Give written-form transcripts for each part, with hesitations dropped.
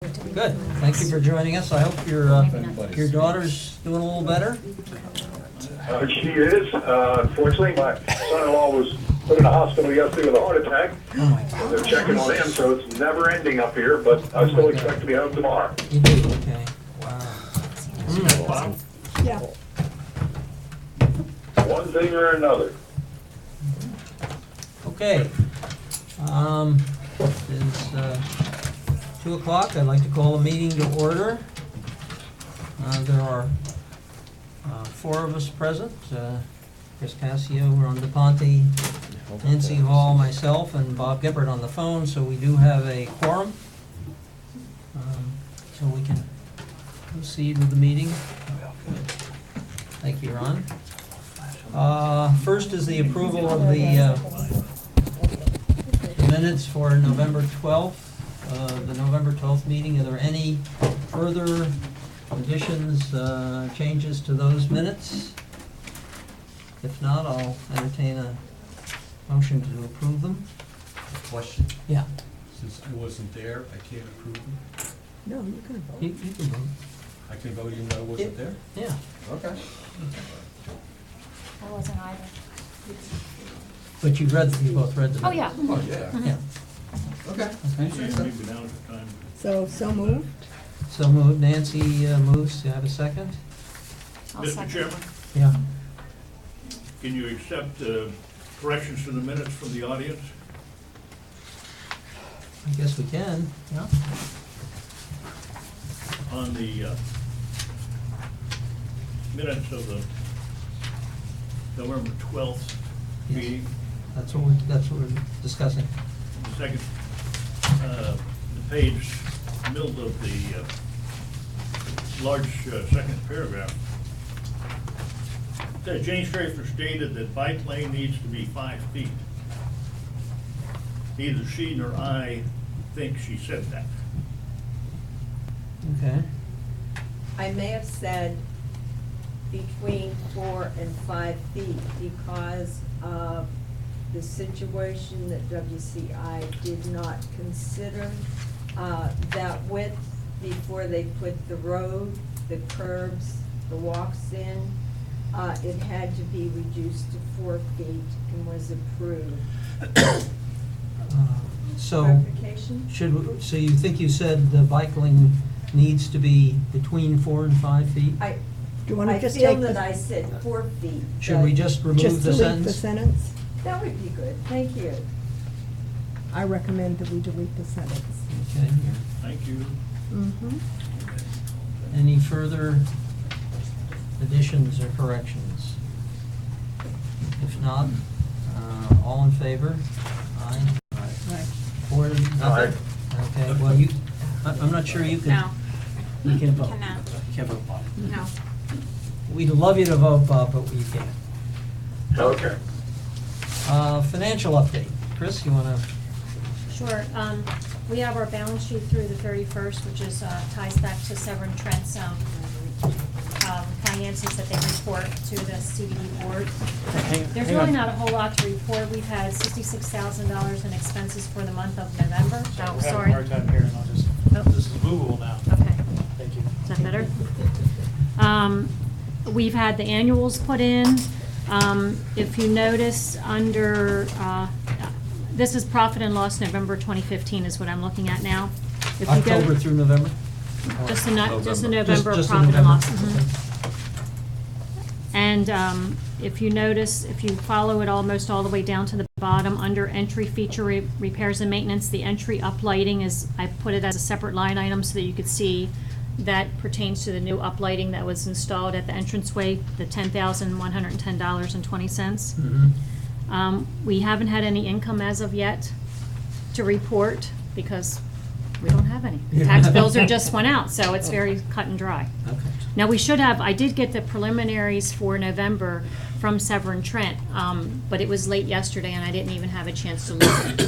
Good. Thank you for joining us. I hope your daughter's doing a little better. She is. Unfortunately, my son-in-law was put in a hospital yesterday with a heart attack. Oh my God. They're checking on him, so it's never ending up here, but I still expect to be home tomorrow. You do? Okay. Wow. Yeah. One thing or another. Okay. It's 2 o'clock. I'd like to call a meeting to order. There are 4 of us present. Chris Cassio, Ron DePonte, Nancy Hall, myself, and Bob Gippert on the phone, so we do have a quorum. So we can proceed with the meeting. Thank you, Ron. First is the approval of the minutes for November 12th, the November 12th meeting. Are there any further additions, changes to those minutes? If not, I'll entertain a motion to approve them. Question, Yeah. since I wasn't there, I can't approve them? No, you can vote. You can vote. I can vote even though I wasn't there? Yeah. Okay. I wasn't either. But you both read them. Oh, yeah. Oh, yeah. Yeah. Okay. So moved? So moved. Nancy moves. Do you have a second? I'll Mr. second. Chairman, Yeah. can you accept corrections to the minutes from the audience? I guess we can. Yeah. On the minutes of the November 12th Yes. meeting, That's what we're discussing. the second, the page, middle of the large second paragraph. It says, Jane Strafer stated that bike lane needs to be 5 feet. Neither she nor I think she said that. Okay. I may have said between 4 and 5 feet because of the situation that WCI did not consider that width before they put the road, the curbs, the walks in. It had to be reduced to 4 feet and was approved. So, Clarification? so you think you said the bike lane needs to be between 4 and 5 feet? I Do you want to just feel take that the, I said 4 feet. Should we but just remove just the delete the sentence? sentence? That would be good, thank you. I recommend that we delete the sentence. Okay. Thank you. Mm-hmm. Any further additions or corrections? If not, all in favor? Aye. Right. 4 to nothing? Okay, well, I'm not sure you can. No, You can't vote. cannot. You can't vote, Bob. No. We'd love you to vote, Bob, but we can't. Okay. Financial update. Chris, you wanna? Sure. We have our balance sheet through the 31st, which is, ties back to Severn Trent's finances that they report to the CBD board. There's really not a whole lot to report. We've had $66,000 in expenses for the month of November. Oh, We're having a sorry. hard time hearing, I'll just, Oh. this is Google now. Okay. Thank you. Is that better? We've had the annuals put in. If you notice under, this is profit and loss November 2015 is what I'm looking at now. If you go- October through November? Just the November Just the profit and November. loss. Mhm. And if you notice, if you follow it almost all the way down to the bottom, under entry feature repairs and maintenance, the entry uplighting is, I put it as a separate line item so that you could see that pertains to the new uplighting that was installed at the entranceway, the $10,110.20. Mm-hmm. We haven't had any income as of yet to report because we don't have any. The tax bills are just went out, so it's very cut and dry. Okay. Now, we should have, I did get the preliminaries for November from Severn Trent, but it was late yesterday and I didn't even have a chance to look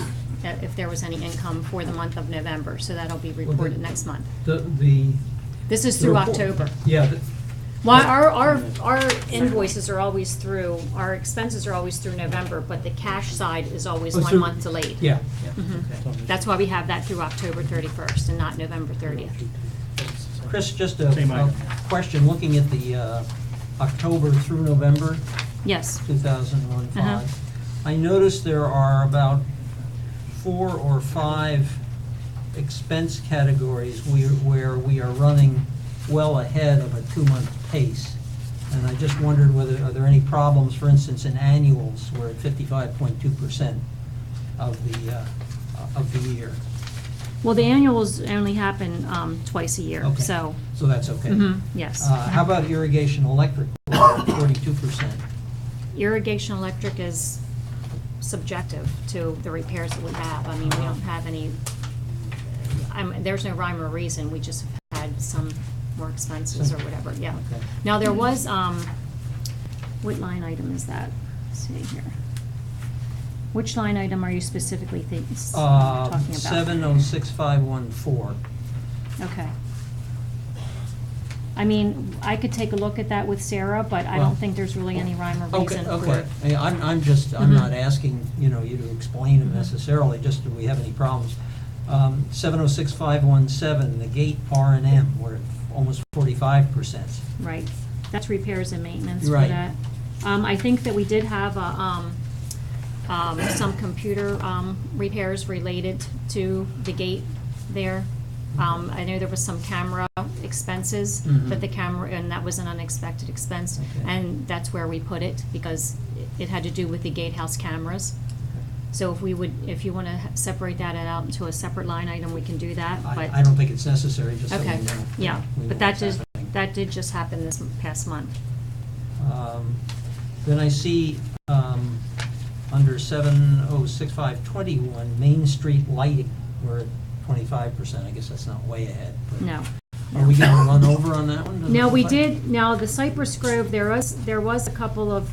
at if there was any income for the month of November, so that'll be reported next month. The This is the through report- October. Yeah, Well, our invoices are always through, our expenses are always through November, but the cash side is always Oh, 1 through- month delayed. Yeah, Mhm. okay. That's why we have that through October 31st and not November 30th. Chris, just Same a item. question, looking at the October through November Yes. 2001 Uh-huh. five, I noticed there are about 4 or 5 expense categories where we are running well ahead of a 2-month pace. And I just wondered whether, are there any problems, for instance, in annuals, we're at 55.2% of the year. Well, the annuals only happen twice a year, Okay. so, So that's okay. yes. How about irrigation electric, we're at 42%? Irrigation electric is subjective to the repairs that we have. I mean, we don't have any, there's no rhyme or reason, we just have had some more expenses or whatever, yeah. Okay. Now, there was, what line item is that? Let's see here. Which line item are you specifically talking about? 706514. Okay. I mean, I could take a look at that with Sarah, but I Well, don't think there's really any rhyme or reason for Okay, it. okay. I'm just, I'm Mhm. not asking, you to explain it necessarily, just do we have any problems? 706517, the gate R&M, we're at almost 45%. Right. That's repairs and maintenance for Right. that. I think that we did have some computer repairs related to the gate there. I know there was some camera expenses, Mhm. but and that was an unexpected expense. Okay. And that's where we put it, because it had to do with the gatehouse cameras. So if you want to separate that out into a separate line item, we can do that, but. I don't think it's necessary, just so we know. Okay, yeah, we know but that what's did, happening. that did just happen this past month. Then I see, under 706521, Main Street lighting, we're at 25%, I guess that's not way ahead. but- No. Are we gonna run over on that one? Does it No, look we like? did, now, the Cypress Grove, there was a couple of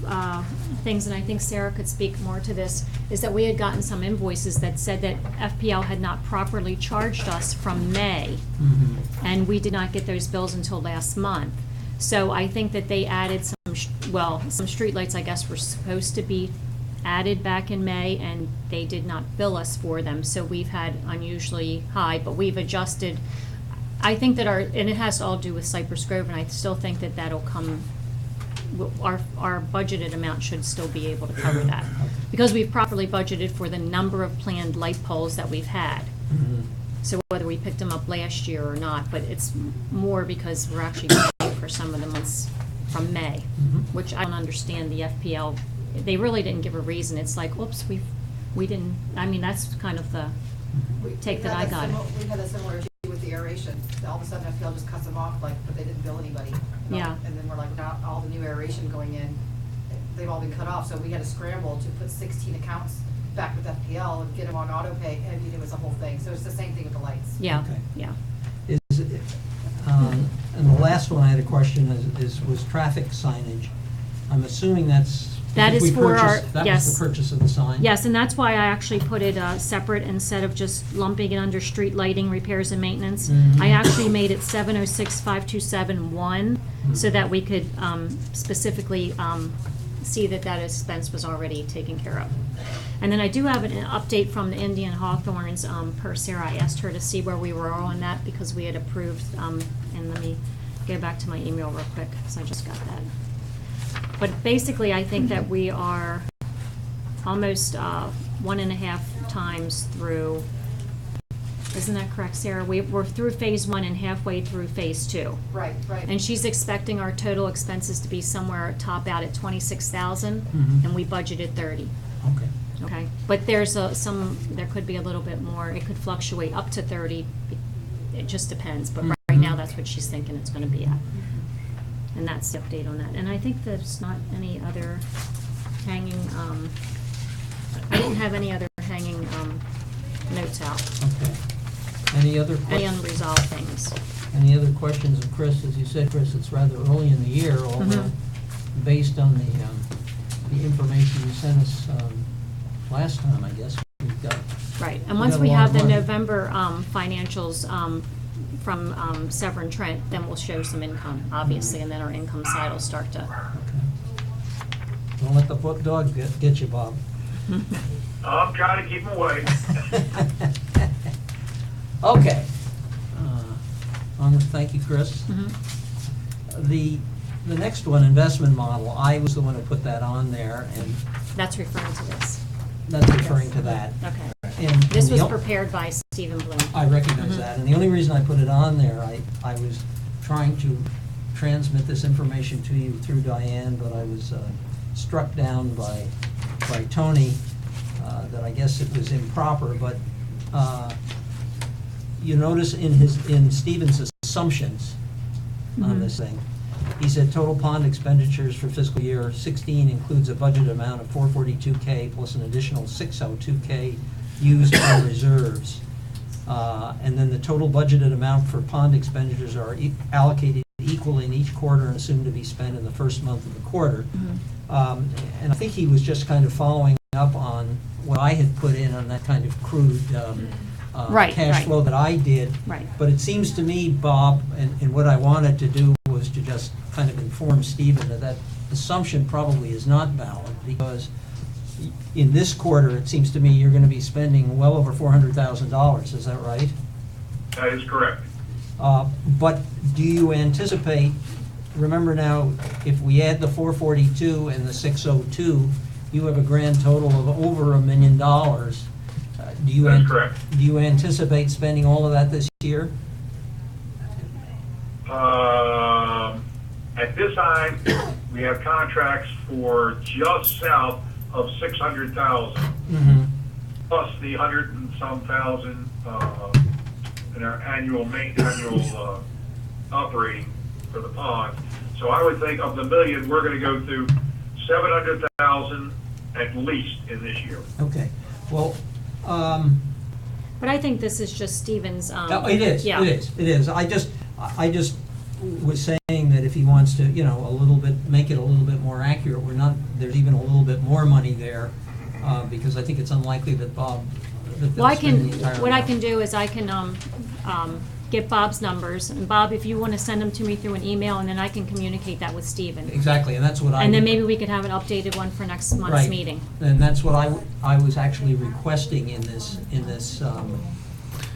things, and I think Sarah could speak more to this, is that we had gotten some invoices that said that FPL had not properly charged us from May, Mhm. and we did not get those bills until last month. So I think that they added some streetlights, I guess, were supposed to be added back in May, and they did not bill us for them, so we've had unusually high, but we've adjusted. I think that and it has to all do with Cypress Grove, and I still think that that'll come, our budgeted amount should still be able to cover that. Because we've properly budgeted for the number of planned light poles that we've had. Mhm. So whether we picked them up last year or not, but it's more because we're actually paying for some of the months from May, Mhm. which I don't understand the FPL. They really didn't give a reason. It's like, whoops, we didn't, I mean, that's kind of the take that I got it. We've had a similar issue with the aeration. All of a sudden, FPL just cuts them off, but they didn't bill anybody. Yeah. And then we're like, now all the new aeration going in, they've all been cut off, so we had to scramble to put 16 accounts back with FPL and get them on auto pay, and it was a whole thing. So it's the same thing with the lights. Yeah, Okay. yeah. Is it, and the last one I had a question was traffic signage. I'm assuming that's. That because is we for our- purchased- That was yes. the purchase of the sign? Yes, and that's why I actually put it separate instead of just lumping it under street lighting, repairs and maintenance. Mhm. I actually made it 706-5271 so that we could specifically see that expense was already taken care of. And then I do have an update from the Indian Hawthorns per Sarah. I asked her to see where we were on that because we had approved, and let me go back to my email real quick because I just got that. But basically, I think that we are almost 1.5 times through. Isn't that correct, Sarah? We're through phase 1 and halfway through phase 2. Right, right. And she's expecting our total expenses to be somewhere top out at 26,000, Mhm. and we budgeted 30. Okay. Okay, but there's there could be a little bit more. It could fluctuate up to 30. It just depends. But right now, that's what she's thinking it's going to be at. And that's the update on that. And I think there's not any other hanging, I didn't have any other hanging notes out, Okay. Any other any questions? unresolved things. Any other questions of Chris? As you said, Chris, it's rather early in the year, although Mhm. based on the information you sent us last time, I guess, we've got. Right, and We once got a we lot have of the money. November financials, Severn Trent, then we'll show some income, obviously, and then our income side will start to. Don't let the foot dog get you, Bob. I'm trying to keep them away. Okay. Thank you, Chris. Mhm. The next one, investment model, I was the one who put that on there, and That's referring to this. that's referring to that. Okay. And This the was o- prepared by Stephen Bloom. I recognize that, and the only reason I put it on there, I was trying to transmit this information to you through Diane, but I was struck down by Tony, that I guess it was improper, but you notice in Stephen's assumptions on Mhm. this thing, he said total pond expenditures for fiscal year 16 includes a budget amount of 442K plus an additional 602K used for reserves. And then the total budgeted amount for pond expenditures are allocated equally in each quarter and assumed to be spent in the first month of the quarter. And I think he was just kind of following up on what I had put in on that kind of crude Right, cash right. flow that I did. Right. But it seems to me, Bob, and what I wanted to do was to just kind of inform Stephen that assumption probably is not valid, because in this quarter, it seems to me you're gonna be spending well over $400,000, is that right? That is correct. But do you anticipate, remember now, if we add the 442 and the 602, you have a grand total of over $1 million. Do you That's correct. Do you anticipate spending all of that this year? At this time, we have contracts for just south of 600,000, Mm-hmm. plus the 100 and some thousand in our annual operating for the pond. So I would think of the million, we're going to go through 700,000 at least in this year. Okay, well, But I think this is just Stephen's. it is, Yeah. it is. I just was saying that if he wants to, a little bit, make it a little bit more accurate, there's even a little bit more money there, because I think it's unlikely that Bob, that Well, they'll spend the entire what I amount. can do is I can get Bob's numbers, and Bob, if you want to send them to me through an email, and then I can communicate that with Stephen. Exactly, and that's what I. And then would- maybe we could have an updated one for next month's Right. meeting, And that's what I was actually requesting in this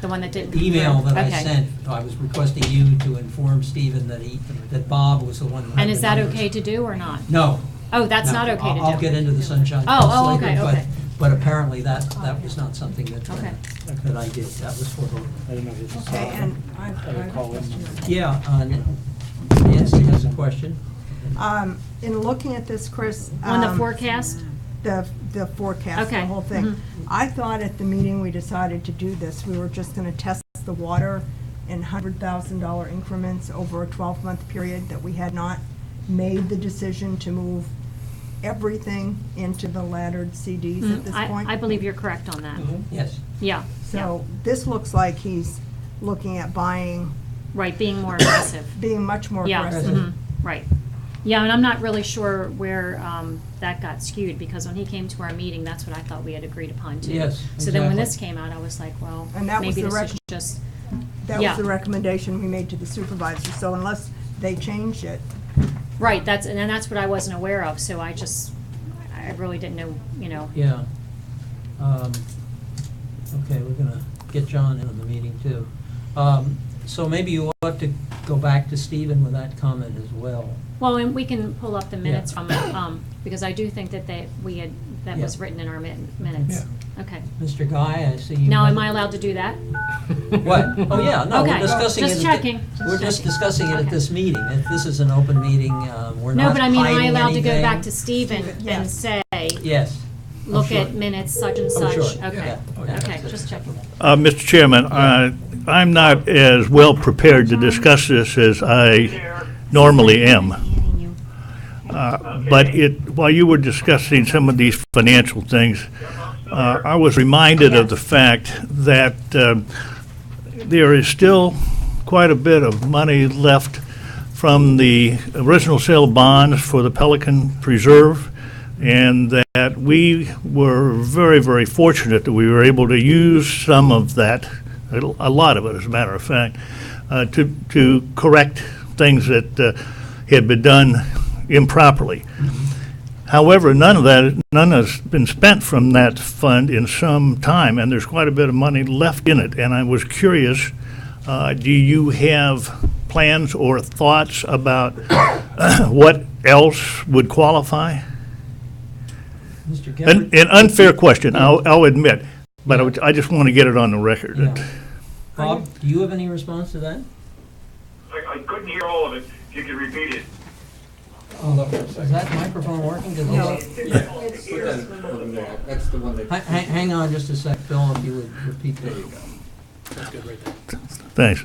the one that didn't. come email through. that I Okay. sent. I was requesting you to inform Stephen that Bob was the one who had And is the that numbers. okay to do or not? No. Oh, that's no, not okay to do? I'll get into the sunshine Oh, cost oh, later, okay, okay. but apparently that was not something that Okay. that I did. That was for the, I don't know if it's. Okay, and I have a call in. question. yeah, Nancy has a question. In looking at this, Chris. On the forecast? The forecast, the Okay, whole thing. mhm. I thought at the meeting we decided to do this, we were just gonna test the water in $100,000 increments over a 12-month period, that we had not made the decision to move everything into the laddered CDs at this point. I believe you're correct on that. Yes. Yeah, So this looks like he's looking at right, being more aggressive. being much more Yeah, aggressive. mhm, right. Yeah, and I'm not really sure where that got skewed, because when he came to our meeting, that's what I thought we had agreed upon too. Yes, So then when exactly. this came out, I was like, well, And that was maybe the this rec- is just, That Yeah. was the recommendation we made to the supervisor, so unless they changed it, right, and then that's what I wasn't aware of, so I really didn't know, Yeah. Okay, we're gonna get John in on the meeting too. So maybe you ought to go back to Stephen with that comment as well. Well, and we can pull up the minutes Yeah. from, because I do think that that was Yeah. written in our minutes. Okay. Mr. Guy, I see you. Now, have- am I allowed to do that? What? Oh, yeah, no, we're Okay, discussing it. just at checking, the- just We're just checking. discussing it at Okay. this meeting. If this is an open meeting, we're No, not but I mean, am I hiding allowed to go anything. back to Stephen and yes. say, Yes. look sure. at minutes such and Oh, such? sure. Okay, Yeah. Oh, yeah. okay, just checking. Mr. Chairman, I'm not as well prepared to discuss this as I normally am. But while you were discussing some of these financial things, I was reminded of the fact that there is still quite a bit of money left from the original sale of bonds for the Pelican Preserve, and that we were very, very fortunate that we were able to use some of that, a lot of it, as a matter of fact, to correct things that had been done improperly. However, none has been spent from that fund in some time, and there's quite a bit of money left in it. And I was curious, do you have plans or thoughts about what else would qualify? Mr. Geppert? An unfair question, I'll admit, but I just want to get it on the record. Yeah. Bob, do you have any response to that? I couldn't hear all of it. If you could repeat it. Is that microphone working? Does it- No. That's the one that. Hang on just a sec, Phil, if you would repeat that. That's good right there. Thanks.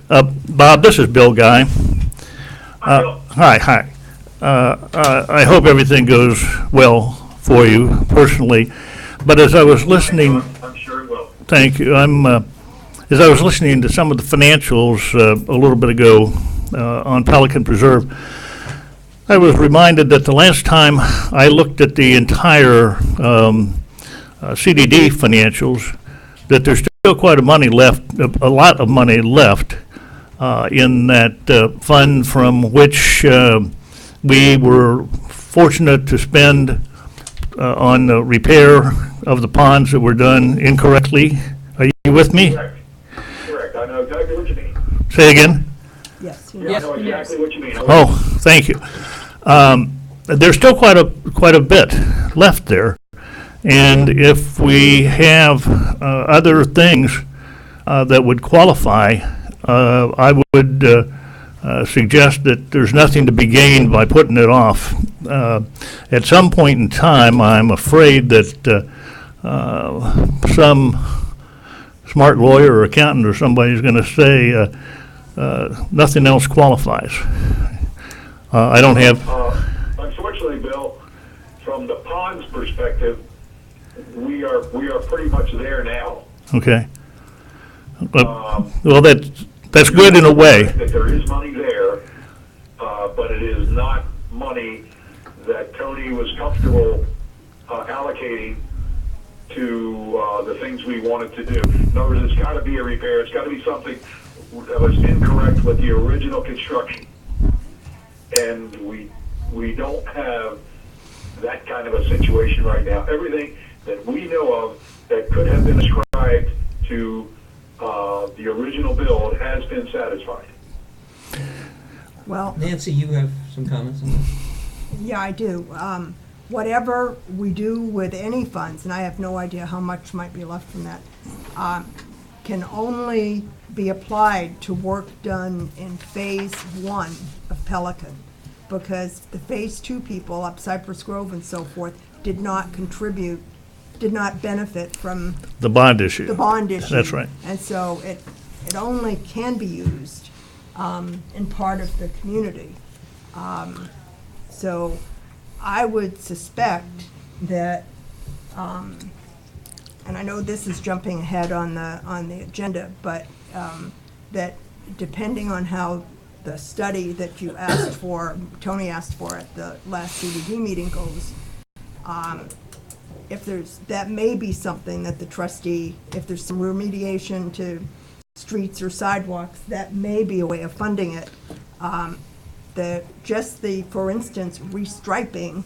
Bob, this is Bill Guy. Bill. Hi. I hope everything goes well for you personally, but as I was listening, I'm sure it will. thank you, as I was listening to some of the financials a little bit ago on Pelican Preserve, I was reminded that the last time I looked at the entire CDD financials, that there's still quite a lot of money left in that fund from which we were fortunate to spend on the repair of the ponds that were done incorrectly. Are you with me? Correct. I know exactly what you mean. Say again? Yes. Yeah, I know exactly what you mean. Oh, thank you. There's still quite a bit left there, and if we have other things that would qualify, I would suggest that there's nothing to be gained by putting it off. At some point in time, I'm afraid that some smart lawyer or accountant or somebody is going to say nothing else qualifies. I don't have. Unfortunately, Bill, from the pond's perspective, we are pretty much there now. Okay. Well, that's good in a way. That there is money there, but it is not money that Tony was comfortable allocating to the things we wanted to do. In other words, it's got to be a repair. It's got to be something that was incorrect with the original construction. And we don't have that kind of a situation right now. Everything that we know of that could have been ascribed to the original build has been satisfied. Well, Nancy, you have some comments on this? yeah, I do. Whatever we do with any funds, and I have no idea how much might be left from that, can only be applied to work done in phase 1 of Pelican, because the phase 2 people up Cypress Grove and so forth did not benefit from The bond issue. the bond issue. That's right. And so it only can be used in part of the community. So I would suspect that, and I know this is jumping ahead on the agenda, but that depending on how the study that you asked for, Tony asked for at the last CDD meeting goes, that may be something that the trustee, if there's some remediation to streets or sidewalks, that may be a way of funding it. For instance, restriping,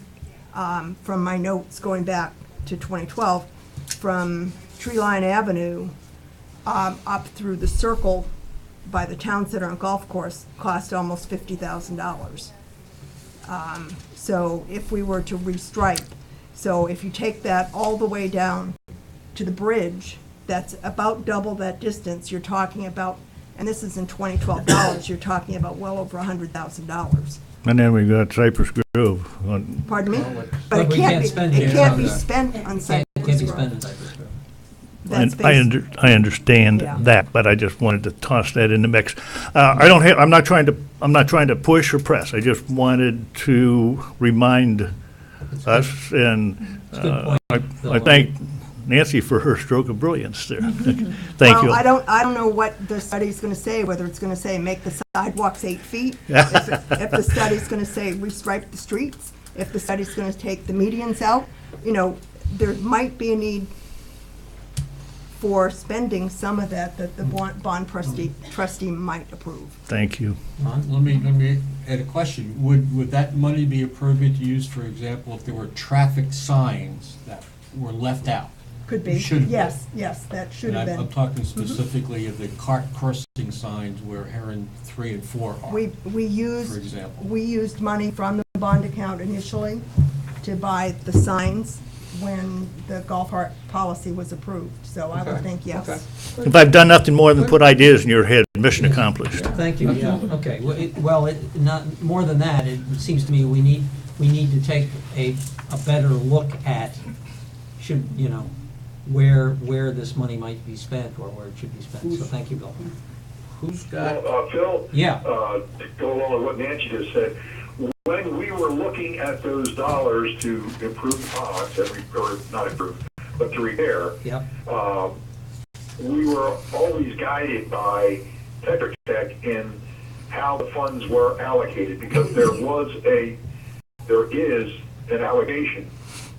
from my notes going back to 2012, from Tree Line Avenue up through the circle by the Town Center and Golf Course cost almost $50,000. So if we were to restripe, so if you take that all the way down to the bridge, that's about double that distance, you're talking about, and this is in 2012 dollars, you're talking about well over $100,000. And then we've got Cypress Grove. Pardon me? But But we can't spend it it can't be on that. spent on It Cypress can't be Grove. spent in Cypress Grove. That's I understand Yeah. that, but I just wanted to toss that in the mix. I'm not trying to push or press. I just wanted to remind us, and It's a good point, I Bill. thank Nancy for her stroke of brilliance there. Thank Well, you. I don't know what the study's gonna say, whether it's gonna say make the sidewalks 8 feet, Yeah. if the study's gonna say restripe the streets, if the study's gonna take the medians out, there might be a need for spending some of that the bond trustee might approve. Thank you. Ron? Let me add a question. Would that money be appropriate to use, for example, if there were traffic signs that were left out? Could be. Should be. Yes, that should have And I'm been. talking specifically of the cart crossing signs where Heron 3 and 4 are, We for used, example. we used money from the bond account initially to buy the signs when the golf cart policy was approved, so I would Okay, think yes. okay. If I've done nothing more than put ideas in your head, mission accomplished. Thank you, yeah, okay. Not, more than that, it seems to me we need to take a better look at, where this money might be spent or where it should be spent, so thank you, Bill. Who's got, Well, Phil? Yeah. To go along with what Nancy just said, when we were looking at those dollars to improve ponds, or not improve, but to repair, Yep, we were always guided by Tetra Tech in how the funds were allocated, because there is an allocation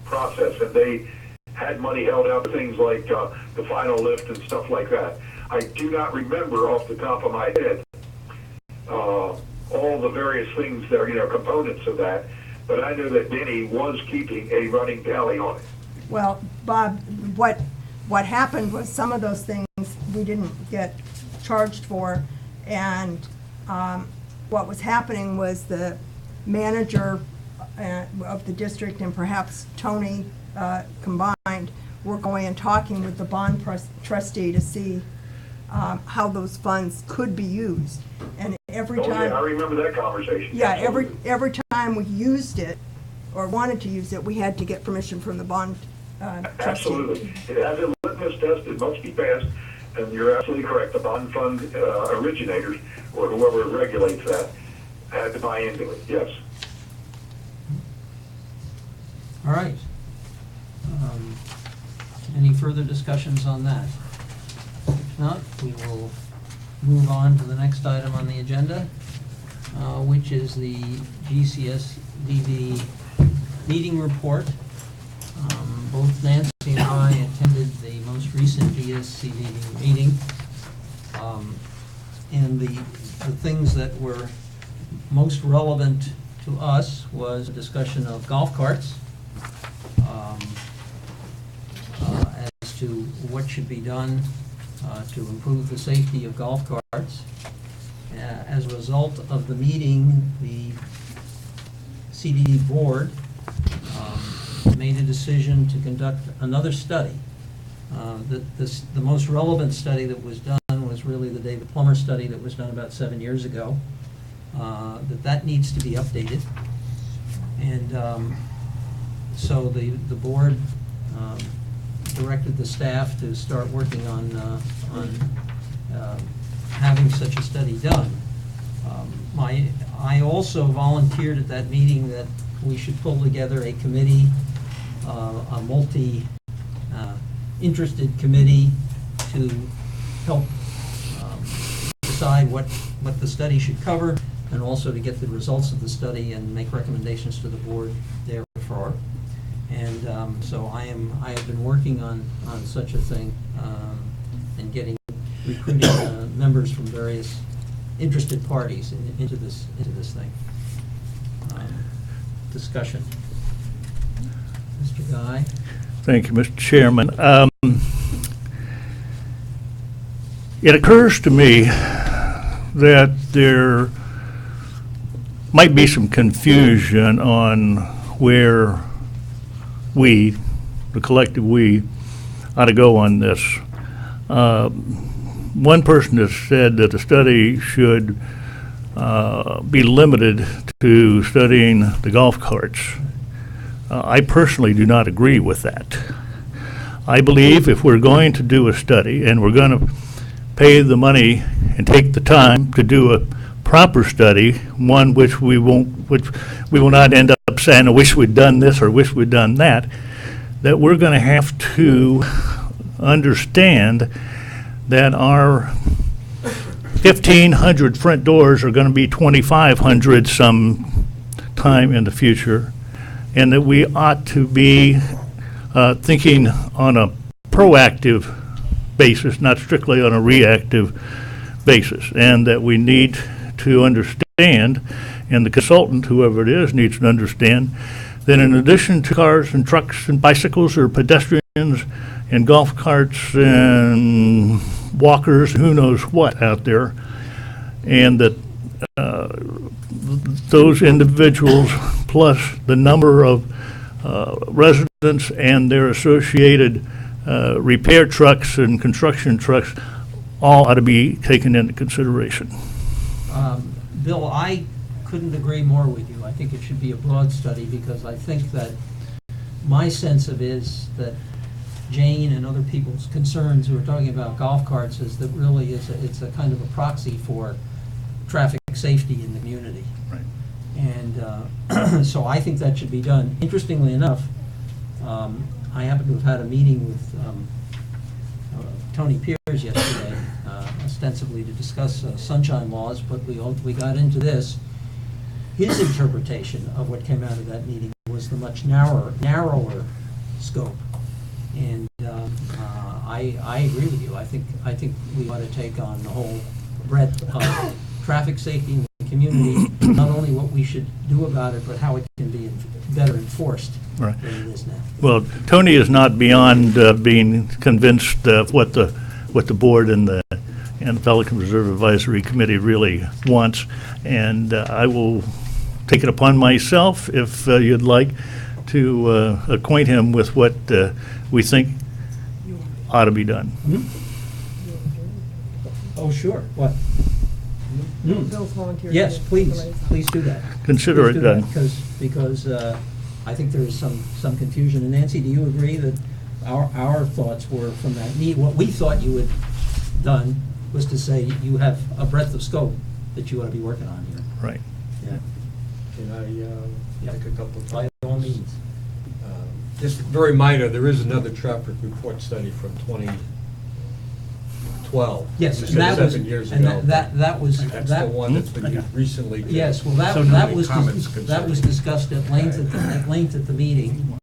process, and they had money held out for things like the final lift and stuff like that. I do not remember off the top of my head all the various things that are, components of that, but I know that Denny was keeping a running tally on it. Well, Bob, what happened was some of those things we didn't get charged for, and what was happening was the manager of the district and perhaps Tony combined were going and talking with the bond trustee to see how those funds could be used. And every Oh, time. yeah, I remember that conversation. Yeah, Absolutely. every time we used it, or wanted to use it, we had to get permission from the bond trustee. Absolutely. It has a litmus test, it must be passed, and you're absolutely correct. The bond fund originators, or whoever regulates that, had to buy into it, yes. all right. Any further discussions on that? If not, we will move on to the next item on the agenda, which is the GCSDD meeting report. Both Nancy and I attended the most recent GSCDD meeting. And the things that were most relevant to us was a discussion of golf carts, as to what should be done to improve the safety of golf carts. As a result of the meeting, the CDD board made a decision to conduct another study. The most relevant study that was done was really the David Plummer study that was done about 7 years ago. That needs to be updated. And so the board directed the staff to start working on having such a study done. I also volunteered at that meeting that we should pull together a committee, a interested committee to help decide what the study should cover, and also to get the results of the study and make recommendations to the board therefore. And so I have been working on such a thing, and recruiting members from various interested parties into this thing. Discussion. Mr. Guy? Thank you, Mr. Chairman. It occurs to me that there might be some confusion on where we, the collective we, ought to go on this. One person has said that the study should be limited to studying the golf carts. I personally do not agree with that. I believe if we're going to do a study and we're going to pay the money and take the time to do a proper study, one which we will not end up saying, I wish we'd done this or wish we'd done that, that we're going to have to understand that our 1,500 front doors are going to be 2,500 some time in the future, and that we ought to be thinking on a proactive basis, not strictly on a reactive basis, and that we need to understand, and the consultant, whoever it is, needs to understand, that in addition to cars and trucks and bicycles or pedestrians and golf carts and walkers, who knows what out there, and that those individuals plus the number of residents and their associated repair trucks and construction trucks all ought to be taken into consideration. Bill, I couldn't agree more with you. I think it should be a broad study, because I think that my sense of is that Jane and other people's concerns who are talking about golf carts is that really it's a kind of a proxy for traffic safety in the community. Right. And so I think that should be done. Interestingly enough, I happen to have had a meeting with Tony Pierce yesterday, ostensibly to discuss sunshine laws, but we got into this. His interpretation of what came out of that meeting was the much narrower scope. And I agree with you. I think we ought to take on the whole breadth of traffic safety in the community, not only what we should do about it, but how it can be better enforced Right. than it is now. Well, Tony is not beyond being convinced of what the board and the Pelican Reserve Advisory Committee really wants, and I will take it upon myself, if you'd like, to acquaint him with what we think ought to be done. Oh, sure. What? Bill's volunteered. Yes, please do that. Consider it Please do that, done. Because I think there is some confusion. And Nancy, do you agree that our thoughts were from that need? What we thought you had done was to say you have a breadth of scope that you ought to be working on here. Right. Yeah. Can I make a couple of By all means. Just very minor, there is another traffic report study from 2012. Yes, This and that is was, 7 years and ago. that was, That's the one that's been recently. yes, well, So that no was, comments that was concerning. discussed at length at the meeting.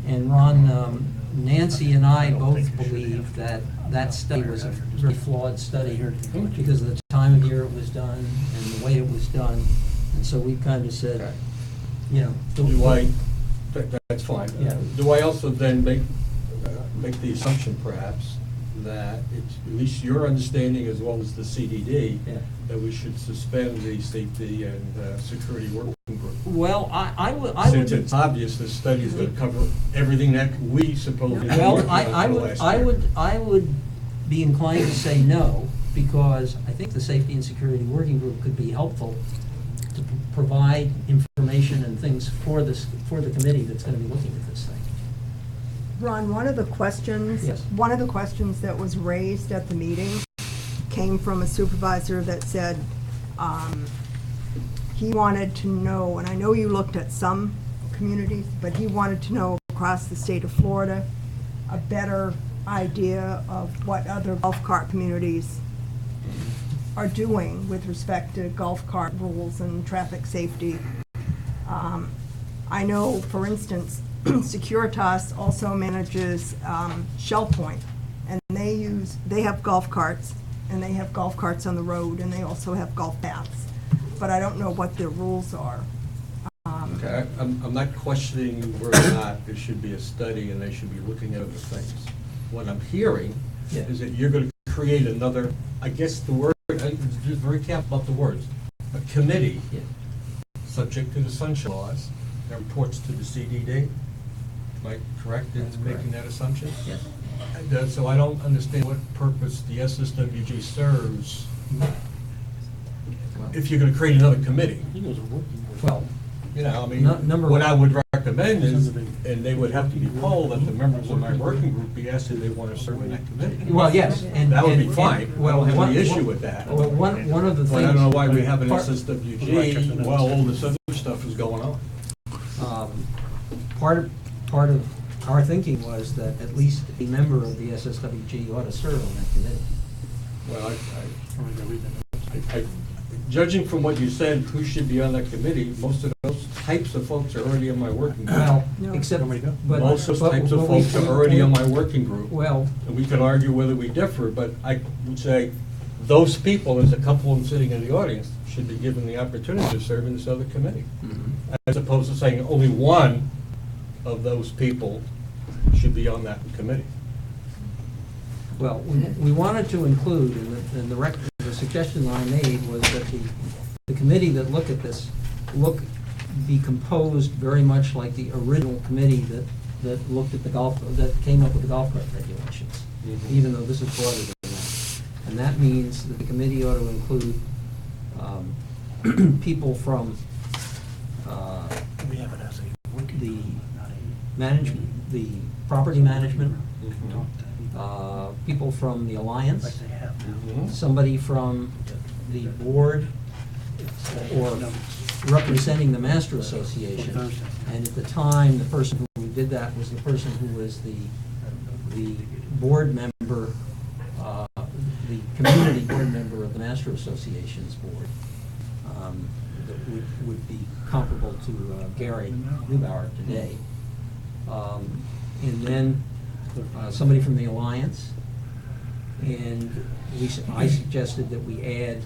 And Ron, Nancy and I both believe that that study was a very flawed study because of the time of year it was done and the way it was done. And so we kind of said, you know. Do I, that's fine. Yeah. Do I also then make the assumption perhaps that it's at least your understanding as well as the CDD, Yeah. that we should suspend the safety and security working group? Well, I would. Since it's obvious this study is going to cover everything that we supposedly are Well, working on for the last year. I would be inclined to say no, because I think the Safety and Security Working Group could be helpful to provide information and things for the committee that's gonna be looking at this thing. Ron, one of the questions, Yes. that was raised at the meeting came from a supervisor that said, he wanted to know, and I know you looked at some communities, but he wanted to know across the state of Florida, a better idea of what other golf cart communities are doing with respect to golf cart rules and traffic safety. I know, for instance, Securitas also manages Shell Point, and they have golf carts, and they have golf carts on the road, and they also have golf paths. But I don't know what their rules are. Okay, I'm not questioning whether or not there should be a study and they should be looking at other things. What I'm hearing Yeah. is that you're going to create another, I guess the word, I'm just very careful about the words, a committee, Yeah. subject to the sunshine laws, that reports to the CDD. Am I correct in That's correct. making that assumption? Yes. So I don't understand what purpose the SSWG serves if you're going to create another committee. Well, You know, I mean, Number what one. I would recommend is, and they would have to be polled, that the members of my working group be asked if they want to serve in that committee. well, yes, and. That would be and- fine. I well, don't have one- any issue one- with that. Well, one of the things. But I don't know why we have an Part- SSWG while all this other stuff is going on. Part of our thinking was that at least a member of the SSWG ought to serve on that committee. Well, judging from what you said, who should be on that committee, most of those types of folks are already in my working group. Well, No. except, Want me to go? but. Most those but- types of but we- folks are already in my working group. Well, And we can argue whether we differ, but I would say those people, there's a couple of them sitting in the audience, should be given the opportunity to serve in this other committee. As opposed to saying only one of those people should be on that committee. well, we wanted to include, and the suggestion that I made was that the committee that looked at this, be composed very much like the original committee that looked at the golf, that came up with the golf cart regulations, even though this is broader than that. And that means that the committee ought to include people from We have it as a working the group, not a. management, the property management, Talk to people from the Alliance, like they have now. somebody from the board, or representing the Master Association. Thursday. And at the time, the person who did that was the person who was the board member, the community board member of the Master Association's board, that would be comparable to Gary Neubauer today. And then somebody from the Alliance, and I suggested that we add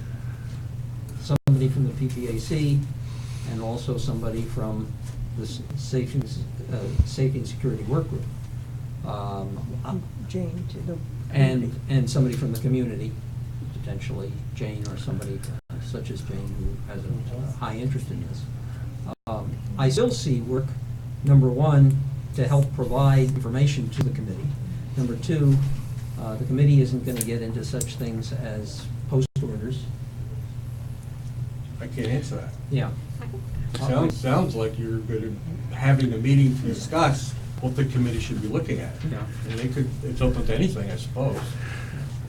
somebody from the PPAC and also somebody from the Safety and Security Work Group. Jane to the. And somebody from the community, potentially Jane or somebody such as Jane who has a high interest in this. I still see work, number one, to help provide information to the committee. Number two, the committee isn't going to get into such things as post orders. I can't answer that. Yeah. Sounds like you're having a meeting to discuss what the committee should be looking at. Yeah. And it's open to anything, I suppose.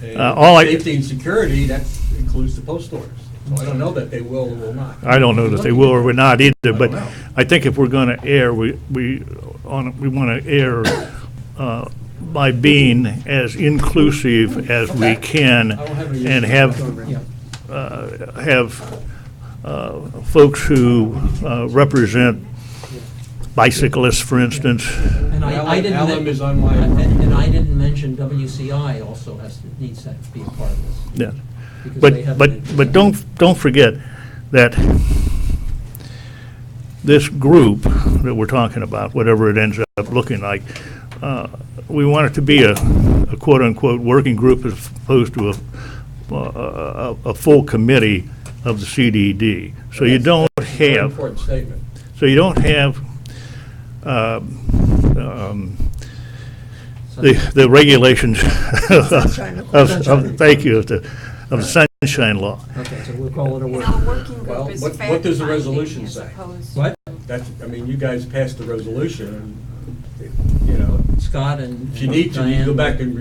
And all I- Safety and security, that includes the post orders. So I don't know that they will or will not. I don't know that they will or will not either, but don't know. I think if we're going to err, we want to err by being as inclusive as we can I don't have any and issue have folks who represent bicyclists, for instance. And I didn't. Alan is on my. And I didn't mention WCI also needs to be a part of this. Yeah. Because they have an But interest. don't forget that this group that we're talking about, whatever it ends up looking like, we want it to be a quote-unquote working group as opposed to a full committee of the CDD. So you don't That's a very have, important statement. so you don't have the regulations Sunshine of, thank you, of the Sunshine Law. Okay, so we'll call it a You work. know, a working Well, group is what fact does the finding resolution as say? opposed What? That's, I mean, you guys passed the resolution, and, you know, Scott and if you need to, you can go Diane. back and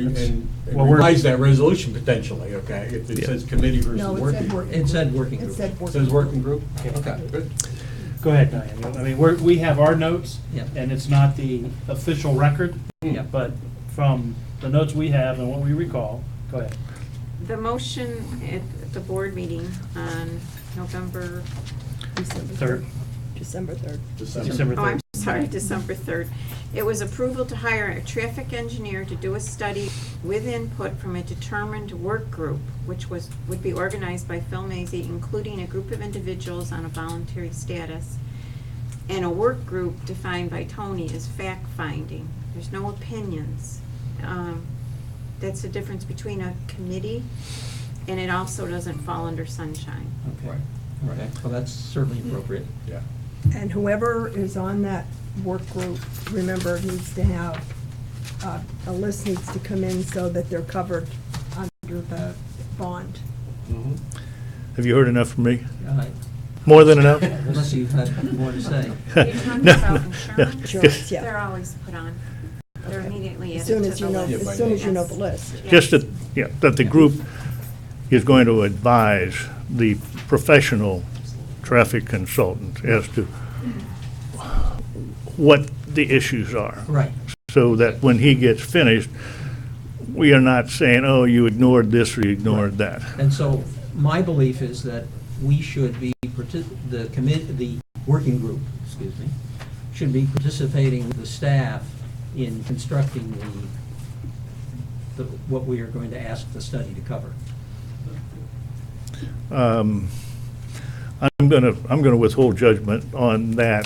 Well, we're- revise that resolution potentially, okay? If it Yeah. says committee versus No, it working. said working. It said working It group. said It working. says working group? Okay. Okay, good. Go ahead, Diane. I mean, we have our notes, Yeah. and it's not the official record, Yeah. but from the notes we have and what we recall, go ahead. The motion at the board meeting on November, December Third. December 3rd. December oh, I'm 3rd. sorry, December 3rd. It was approval to hire a traffic engineer to do a study with input from a determined work group, which would be organized by Phil Mazie, including a group of individuals on a voluntary status, and a work group defined by Tony as fact-finding. There's no opinions. That's the difference between a committee, and it also doesn't fall under sunshine. Okay, okay, well, that's certainly appropriate. Yeah. And whoever is on that work group, remember, needs to have, a list needs to come in so that they're covered under the bond. Mhm. Have you heard enough from me? Uh, More than enough? Unless you've had more to say. You're talking No, about no, insurance? Insurance, yeah. They're always put on. They're immediately As added soon to as the you know, list. as soon as you know the Yes. list. Yes. Just that, yeah, that the group is going to advise the professional traffic consultant as to what the issues are. Right. So that when he gets finished, we are not saying, oh, you ignored this or you ignored that. And so my belief is that we should be, the working group, excuse me, should be participating with the staff in constructing what we are going to ask the study to cover. I'm gonna withhold judgment on that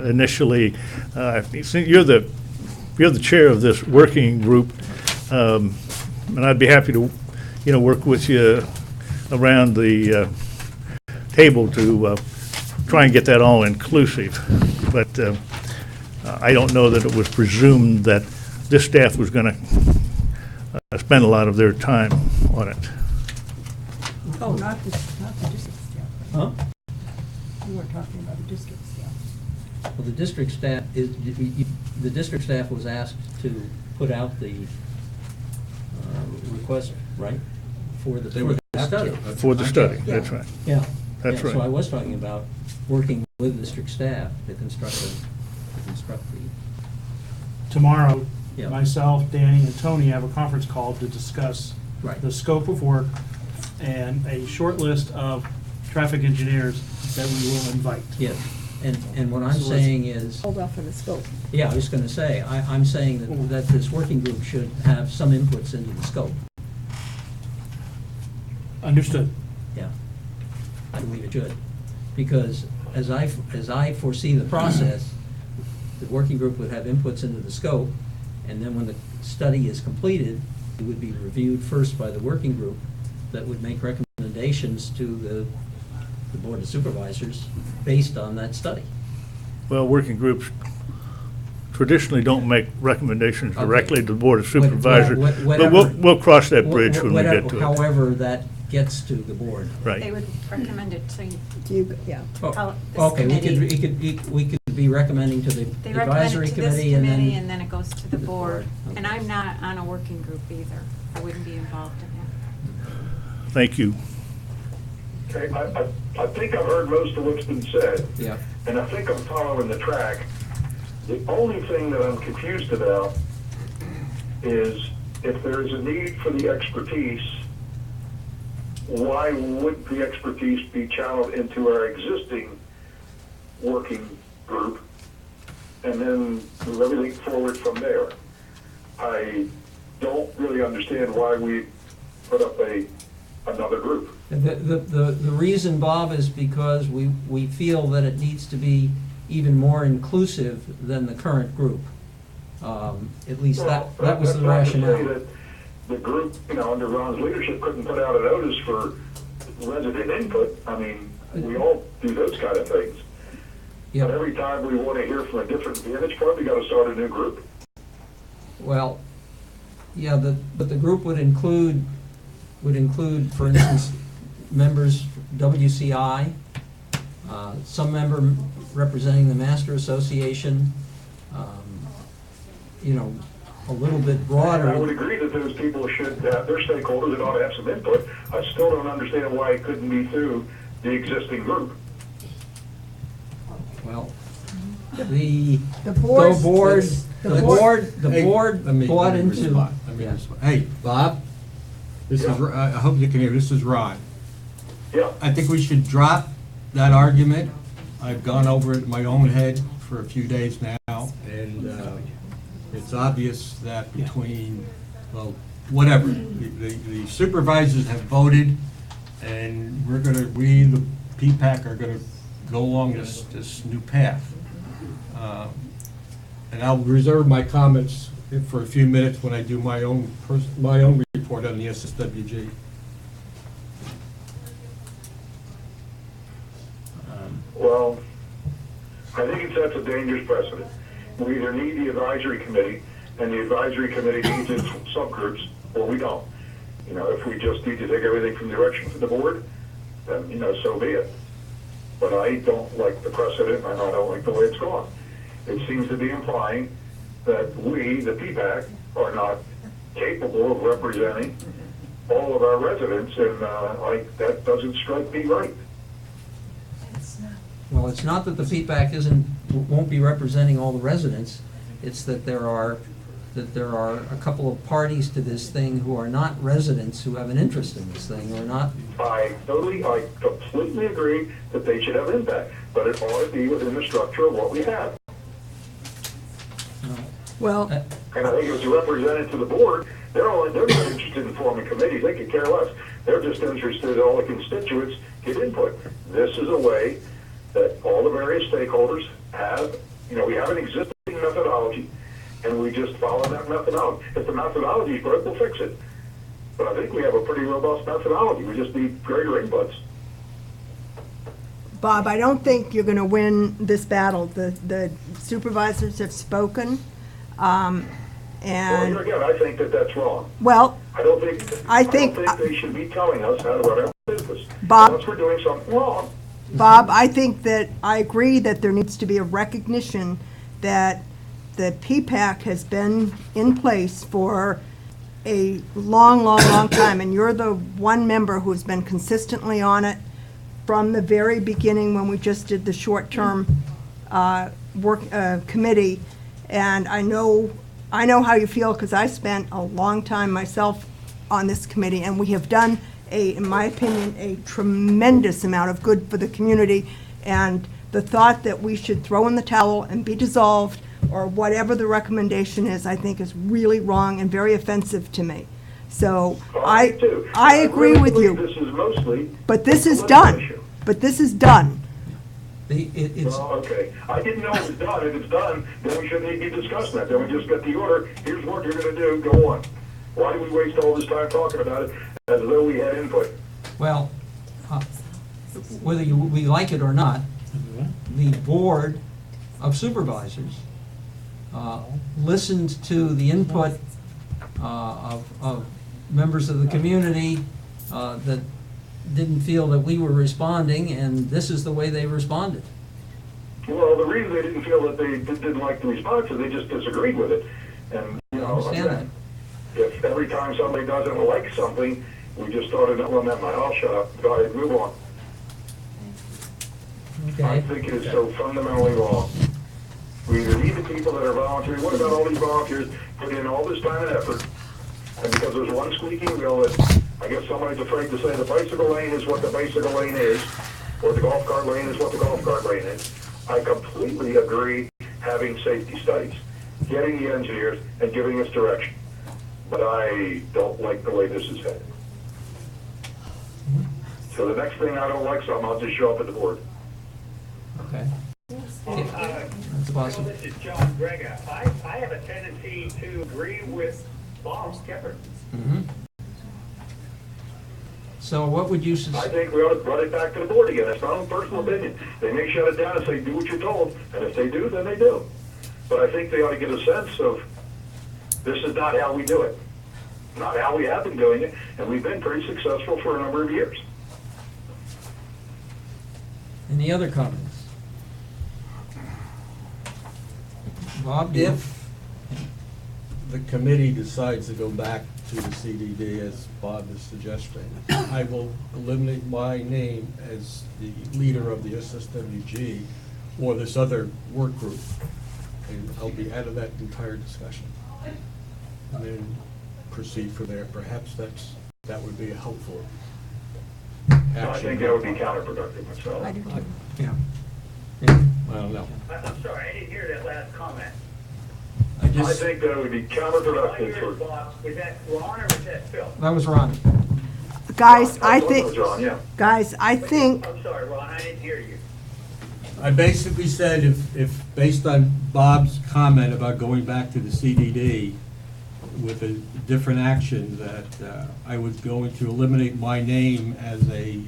initially. Since you're the chair of this working group, and I'd be happy to, work with you around the table to try and get that all inclusive. But I don't know that it was presumed that this staff was gonna spend a lot of their time on it. Oh, not the district staff. Huh? We weren't talking about the district staff. Well, the district staff was asked to put out the request, right? For the study. For the study, that's right. Yeah. That's Yeah, So I right. was talking about working with district staff to construct the, Tomorrow, Yeah. myself, Danny, and Tony have a conference call to discuss Right. the scope of work and a short list of traffic engineers that we will invite. yes. And what I'm So let's- saying is, Hold off on the scope. yeah, I was gonna say, I'm saying that this working group should have some inputs into the scope. Understood. Yeah. I believe it should. Because as I foresee the process, the working group would have inputs into the scope, and then when the study is completed, it would be reviewed first by the working group that would make recommendations to the Board of Supervisors based on that study. Well, working groups traditionally don't make recommendations Okay. directly to the Board of What- Supervisors, but whatever- we'll cross that bridge when we Whatever- get to it. However that gets to the board. They Right. would recommend it to, Do you, yeah. Oh, this okay, committee. we could be recommending to the They recommend advisory it to this committee and committee, then. and then it goes to the the board. board. And I'm not on a working group either. I wouldn't be involved in that. Thank you. Okay, I think I've heard most of what's been said, Yeah. and I think I'm following the track. The only thing that I'm confused about is if there is a need for the expertise, why would the expertise be channeled into our existing working group and then move everything forward from there? I don't really understand why we put up another group. The reason, Bob, is because we feel that it needs to be even more inclusive than the current group. At least that was the Well, that's not to say rationale. that the group, under Ron's leadership, couldn't put out a notice for resident input. I mean, we all do those kind of things. But Yep. every time we want to hear from a different vantage point, we got to start a new group. Well, yeah, but the group would include, for instance, members WCI, some member representing the Master Association, a little bit And I would broader. agree that those people should have, their stakeholders, and ought to have some input. I still don't understand why it couldn't be through the existing group. Well, the board. board Hey, let me bought into. respond. Yeah. Hey, Bob, this is, Yeah. I hope you can hear, this is Ron. Yeah, I think we should drop that argument. I've gone over it in my own head for a few days now, and it's obvious that between, well, whatever, the supervisors have voted, and we, the P-PAC, are gonna go along this new path. And I'll reserve my comments for a few minutes when I do my own report on the SSWG. well, I think it sets a dangerous precedent. We either need the advisory committee, and the advisory committee needs its subgroups, or we don't. If we just need to take everything from direction from the board, then, so be it. But I don't like the precedent, and I don't like the way it's gone. It seems to be implying that we, the P-PAC, are not capable of representing all of our residents, and that doesn't strike me right. Well, it's not that the feedback won't be representing all the residents, it's that there are that there are a couple of parties to this thing who are not residents who have an interest in this thing, or not. I completely agree that they should have impact, but it ought to be within the structure of what we have. Well, And I think it was represented to the board, they're not interested in forming committees, they could care less. They're just interested in all the constituents get input. This is a way that all the various stakeholders have, we have an existing methodology, and we just follow that methodology. If the methodology is broke, we'll fix it. But I think we have a pretty robust methodology, we just need greater inputs. Bob, I don't think you're gonna win this battle. The supervisors have spoken, Well, and, again, I think that that's wrong. well, I don't think they should be telling us how to run our business. Bob- Unless we're doing something wrong. Bob, I think that, I agree that there needs to be a recognition that the PPAC has been in place for a long, long, long time, and you're the one member who's been consistently on it from the very beginning when we just did the short-term committee. And I know how you feel, because I spent a long time myself on this committee, and we have done in my opinion, a tremendous amount of good for the community. And the thought that we should throw in the towel and be dissolved, or whatever the recommendation is, I think is really wrong and very offensive to me. So I agree with you. This is mostly. But this is done. But this is done. It's, Well, okay. I didn't know it was done. If it's done, then we shouldn't even be discussing that. Then we just get the order. Here's what you're gonna do. Go on. Why do we waste all this time talking about it as though we had input? well, whether we like it or not, the Board of Supervisors listened to the input of members of the community that didn't feel that we were responding, and this is the way they responded. Well, the reason they didn't feel that they didn't like the response is they just disagreed with it. And, I understand that. If every time somebody doesn't like something, we just started, well, never mind, I'll shut up. Go ahead, move on. I Okay. think it is so fundamentally wrong. We either need the people that are volunteering. What about all these volunteers put in all this time and effort? And because there's one squeaky wheel that I guess somebody's afraid to say the bicycle lane is what the bicycle lane is, or the golf cart lane is what the golf cart lane is. I completely agree having safety studies, getting the engineers and giving us direction. But I don't like the way this is headed. So the next thing I don't like something, I'll just show up at the board. Okay. That's possible. This is John Grega. I have a tendency to agree with Bob Skipper. Mhm. So what would you I suggest? think we ought to run it back to the board again. That's my own personal opinion. They may shut it down and say, do what you're told, and if they do, then they do. But I think they ought to get a sense of, this is not how we do it. Not how we have been doing it, and we've been pretty successful for a number of years. Any other comments? Bob, do you- If the committee decides to go back to the CDD, as Bob is suggesting, I will eliminate my name as the leader of the SSWG or this other work group, and I'll be out of that entire discussion. And then proceed from there. Perhaps that would be a helpful action. I think that would be counterproductive myself. I do too. Yeah. I don't know. I'm sorry, I didn't hear that last comment. I I just, think that would be All I counterproductive heard, for. Bob, was that Ron or was that Phil? That was Ron. Guys, I thought it was think, John, yeah. guys, I think, I'm sorry, Ron, I didn't hear you. I basically said if, based on Bob's comment about going back to the CDD with a different action, that I was going to eliminate my name as a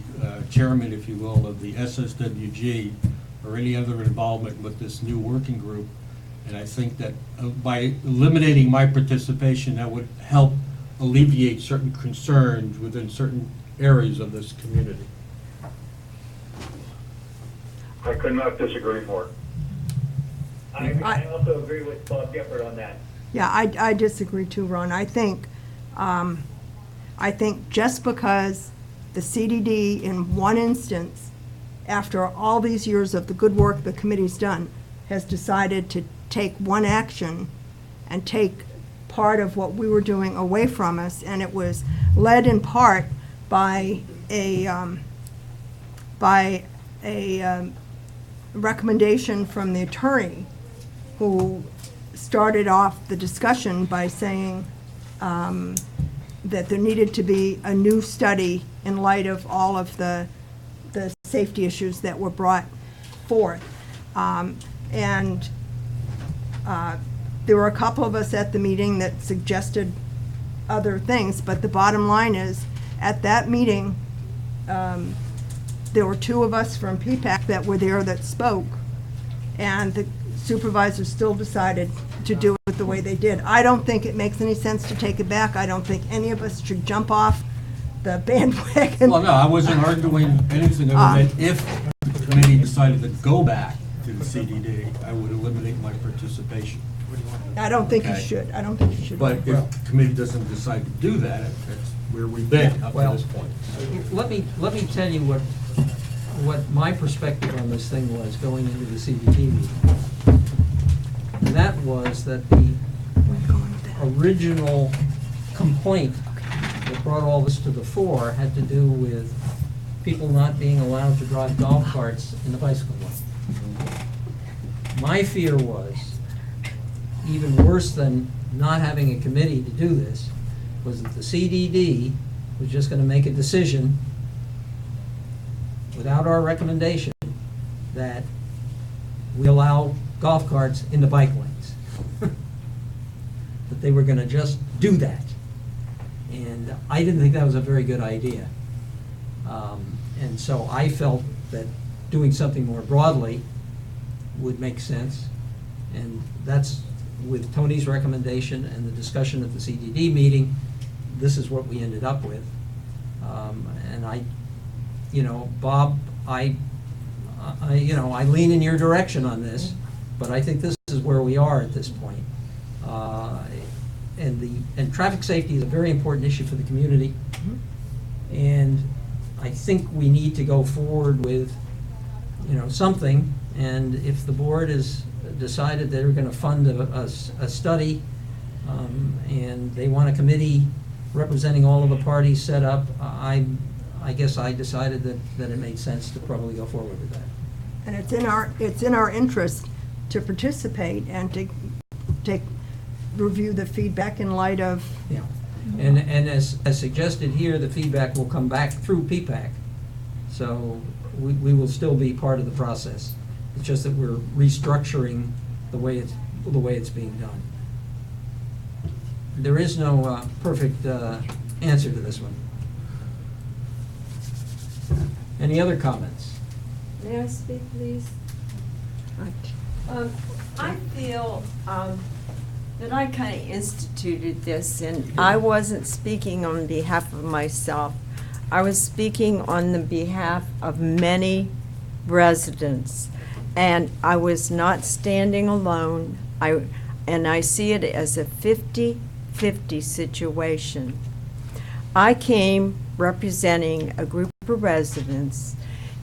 chairman, if you will, of the SSWG or any other involvement with this new working group. And I think that by eliminating my participation, that would help alleviate certain concerns within certain areas of this community. I could not disagree more. I also agree with Bob Gifford on that. yeah, I disagree too, Ron. I think just because the CDD in one instance, after all these years of the good work the committee's done, has decided to take one action and take part of what we were doing away from us, and it was led in part by a recommendation from the attorney, who started off the discussion by saying that there needed to be a new study in light of all of the safety issues that were brought forth. There were a couple of us at the meeting that suggested other things, but the bottom line is, at that meeting, there were two of us from PPAC that were there that spoke, and the supervisors still decided to do it the way they did. I don't think it makes any sense to take it back. I don't think any of us should jump off the bandwagon. Well, no, I wasn't arguing anything other than if the committee decided to go back to the CDD, I would eliminate my participation. I don't think you Okay. should. I don't think you should. But if the committee doesn't decide to do that, that's where we've been up to Well, this point. Let me tell you what my perspective on this thing was going into the CBT meeting. And that was that the original complaint that brought all this to the fore had to do with people not being allowed to drive golf carts in the bicycle lane. My fear was, even worse than not having a committee to do this, was that the CDD was just gonna make a decision without our recommendation that we allow golf carts in the bike lanes. That they were gonna just do that. And I didn't think that was a very good idea. And so I felt that doing something more broadly would make sense. And that's, with Tony's recommendation and the discussion at the CDD meeting, this is what we ended up with. And Bob, I lean in your direction on this, but I think this is where we are at this point. And traffic safety is a very important issue for the community. And I think we need to go forward with, something. And if the board has decided they're gonna fund a study, and they want a committee representing all of the parties set up, I guess I decided that it made sense to probably go forward with that. And it's in our interest to participate and to review the feedback in light of. Yeah, and as suggested here, the feedback will come back through PPAC. So we will still be part of the process. It's just that we're restructuring the way it's being done. There is no perfect answer to this one. Any other comments? May I speak, please? I feel that I kind of instituted this, and I wasn't speaking on behalf of myself. I was speaking on the behalf of many residents, and I was not standing alone. I see it as a 50-50 situation. I came representing a group of residents,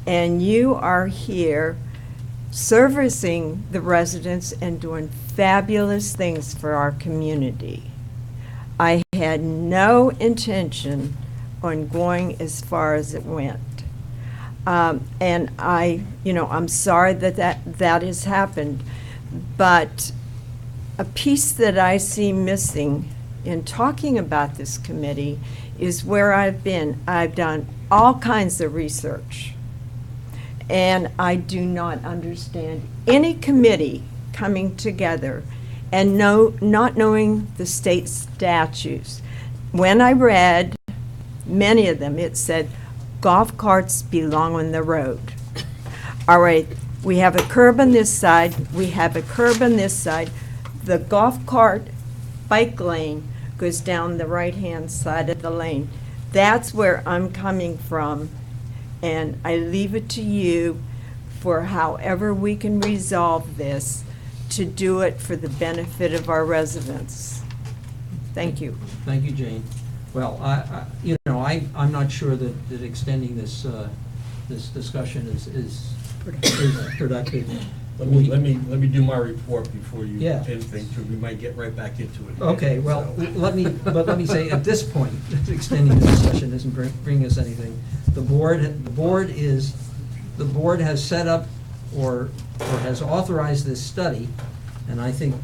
and you are here servicing the residents and doing fabulous things for our community. I had no intention on going as far as it went. And I'm sorry that has happened, but a piece that I see missing in talking about this committee is where I've been. I've done all kinds of research, and I do not understand any committee coming together and not knowing the state statutes. When I read many of them, it said golf carts belong on the road. All right, we have a curb on this side, we have a curb on this side. The golf cart bike lane goes down the right-hand side of the lane. That's where I'm coming from, and I leave it to you for however we can resolve this to do it for the benefit of our residents. Thank you. Thank you, Jane. Well, I'm not sure that extending this discussion is productive. Let me do my report before you Yeah. anything, because we might get right back into it. Okay, well, So- let me say, at this point, extending the discussion isn't bringing us anything. The board has set up or has authorized this study, and I think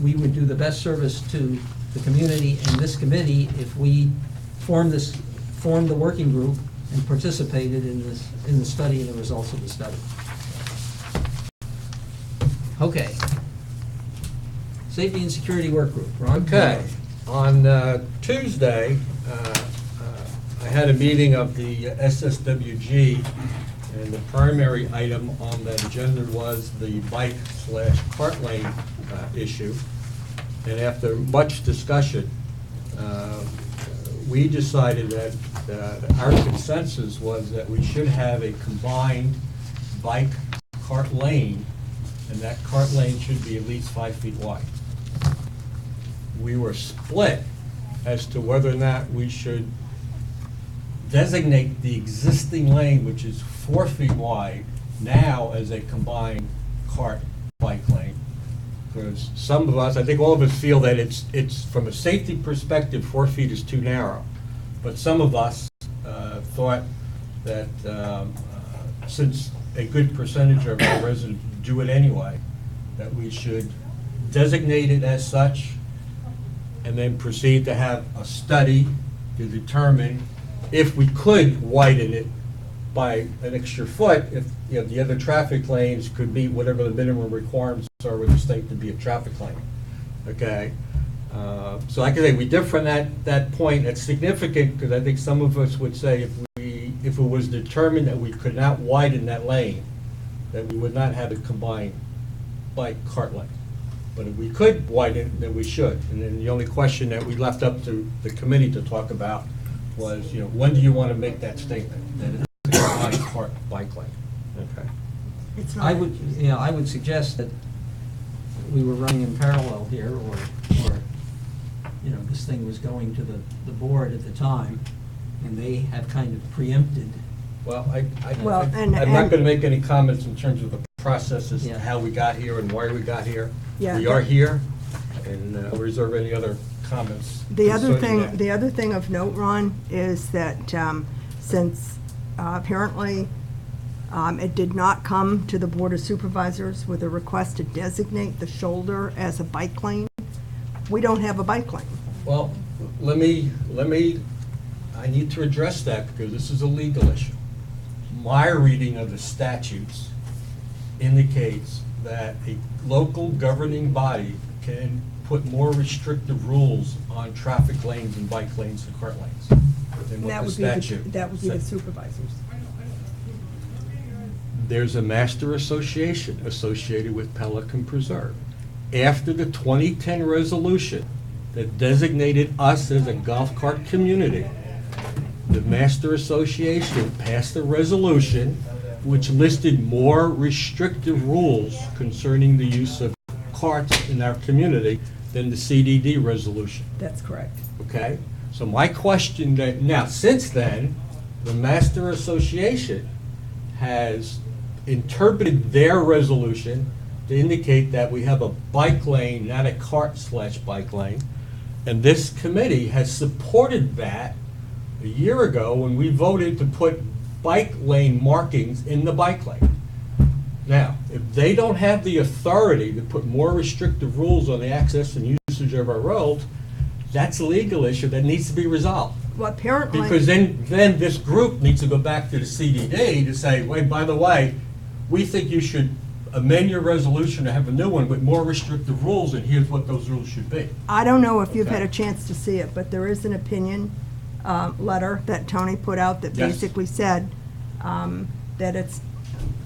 we would do the best service to the community and this committee if we formed the working group and participated in the study and the results of the study. Okay. Safety and Security Work Group, Ron? Okay, on Tuesday, I had a meeting of the SSWG, and the primary item on that agenda was the bike/cart lane issue. And after much discussion, we decided that our consensus was that we should have a combined bike-cart lane, and that cart lane should be at least 5 feet wide. We were split as to whether or not we should designate the existing lane, which is 4 feet wide, now as a combined cart-bike lane. Because some of us, I think all of us feel that it's from a safety perspective, 4 feet is too narrow. But some of us thought that since a good percentage of our residents do it anyway, that we should designate it as such and then proceed to have a study to determine if we could widen it by an extra foot, if, you know, the other traffic lanes could meet whatever the minimum requirements are with the state to be a traffic lane. Okay? So like I say, we differ on that point. It's significant because I think some of us would say if it was determined that we could not widen that lane, that we would not have a combined bike cart lane. But if we could widen it, then we should. And then the only question that we left up to the committee to talk about was, you know, when do you want to make that statement? That it's a combined cart bike lane. Okay. It's not. I would suggest that we were running in parallel here, or, you know, this thing was going to the board at the time, and they have kind of preempted. Well, Well, I'm not going to make any comments in terms of the process as Yeah. to how we got here and why we got here. Yeah. We are here, and I'll reserve any other comments. The other concerning that. the other thing of note, Ron, is that since apparently it did not come to the Board of Supervisors with a request to designate the shoulder as a bike lane, we don't have a bike lane. Well, let me, I need to address that because this is a legal issue. My reading of the statutes indicates that a local governing body can put more restrictive rules on traffic lanes and bike lanes and cart lanes than That what the would be the- statute That would be the says. supervisors. There's a master association associated with Pelican Preserve. After the 2010 resolution that designated us as a golf cart community, the master association passed a resolution which listed more restrictive rules concerning the use of carts in our community than the CDD resolution. That's correct. Okay? So my question now, since then, the Master Association has interpreted their resolution to indicate that we have a bike lane, not a cart/bike lane. And this committee has supported that a year ago when we voted to put bike lane markings in the bike lane. Now, if they don't have the authority to put more restrictive rules on the access and usage of our roads, that's a legal issue that needs to be resolved. Well, apparently. Because then this group needs to go back to the CDD to say, wait, by the way, we think you should amend your resolution to have a new one with more restrictive rules, and here's what those rules should be. I don't know if you've had a Okay. chance to see it, but there is an opinion letter that Tony put out that Yes. basically said that it's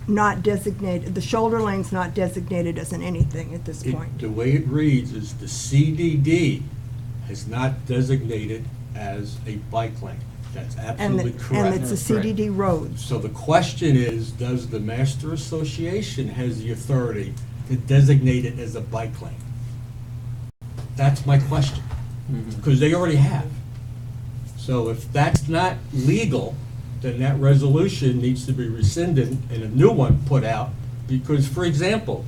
not designated, the shoulder lane's not designated as an anything at this point. The way it reads is the CDD is not designated as a bike lane. That's And absolutely and correct. it's the CDD roads. So the question is, does the Master Association has the authority to designate it as a bike lane? That's my question, because they already have. So if that's not legal, then that resolution needs to be rescinded and a new one put out Because, for example,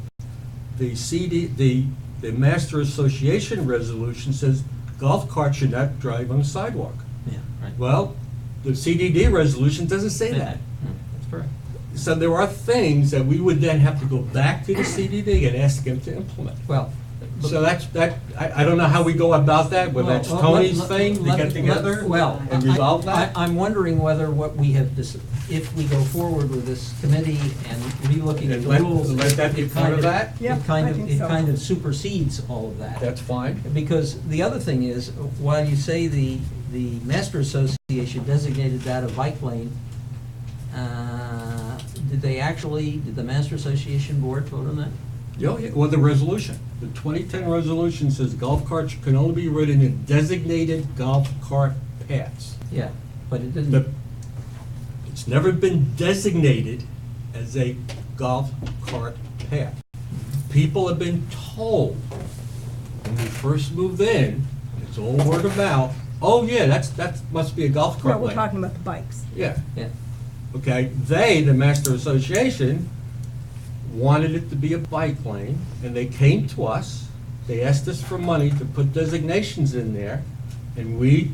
the Master Association resolution says golf carts should not drive on the sidewalk. Yeah, right. Well, the CDD resolution doesn't say that. That's correct. So there are things that we would then have to go back to the CDD and ask them to implement. Well. So I don't know how we go about that, whether that's Well, Tony's let- thing to let- get let- together well, and resolve that? I'm wondering whether what we have, if we go forward with this committee and relooking at And the let rules. that be it part kind of that? Yeah, It kind I of, think it so. kind of supersedes all of that. That's fine. Because the other thing is, while you say the Master Association designated that a bike lane, did the Master Association board vote on that? Yeah, well, the resolution, the 2010 resolution says golf carts can only be ridden in designated golf cart paths. Yeah, but it didn't. But it's never been designated as a golf cart path. People have been told when we first moved in, it's all word of mouth, oh yeah, that must be a golf No, cart we're lane. talking about the bikes. Yeah, Yeah. okay, they, the Master Association, wanted it to be a bike lane, and they came to us, they asked us for money to put designations in there, and we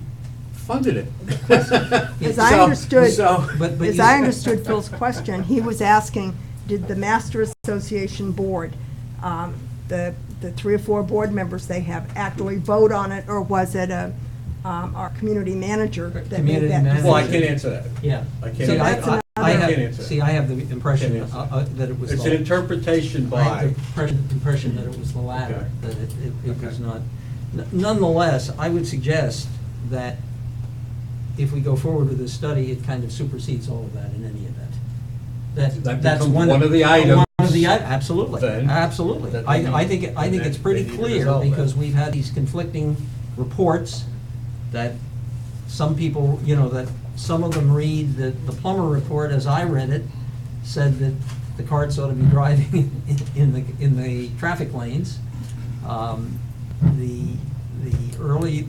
funded it. As I understood, But as you- I understood Phil's question, he was asking, did the Master Association Board, the 3 or 4 board members they have actually vote on it, or was it our community manager that made Community that manager. decision? Well, I can't answer that. Yeah. I can't See, answer that. I I can't have, answer that. see, I have the impression Can't answer that. that it was. It's the- an interpretation I have by, the impression that it was the latter, Okay. that it was Okay. not. Nonetheless, I would suggest that if we go forward with this study, it kind of supersedes all of that in any event. That That's becomes one one of the items One of the, absolutely, then absolutely. that they I need- think it's pretty they need to clear, resolve that. because we've had these conflicting reports that some people, that some of them read, the plumber report, as I read it, said that the carts ought to be driving in the traffic lanes.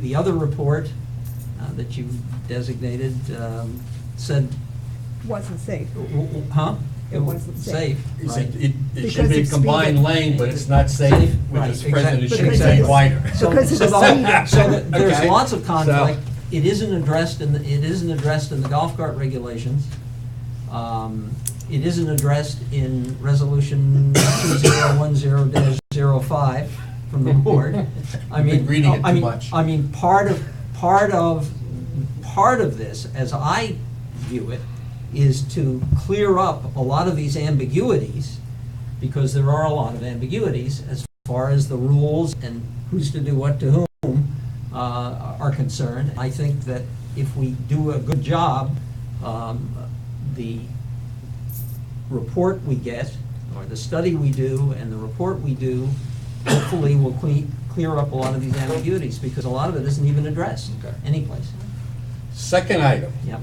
The other report that you designated said, Wasn't safe. huh? It wasn't safe. it right. should Because be a it's combined speeding. lane, but it's not safe Safe, with right, this president, it exactly. should say Because wider. So, Because it's there's Okay. lots of conflict. So- It isn't addressed in the golf cart regulations. It isn't addressed in resolution 2010-05 from the board. I You've been mean, reading it I too mean- much. I mean, part of this, as I view it, is to clear up a lot of these ambiguities, because there are a lot of ambiguities as far as the rules and who's to do what to whom are concerned. I think that if we do a good job, the report we get, or the study we do, and the report we do, hopefully will clear up a lot of these ambiguities, because a lot of it isn't even addressed Okay. anyplace. Second item, Yep,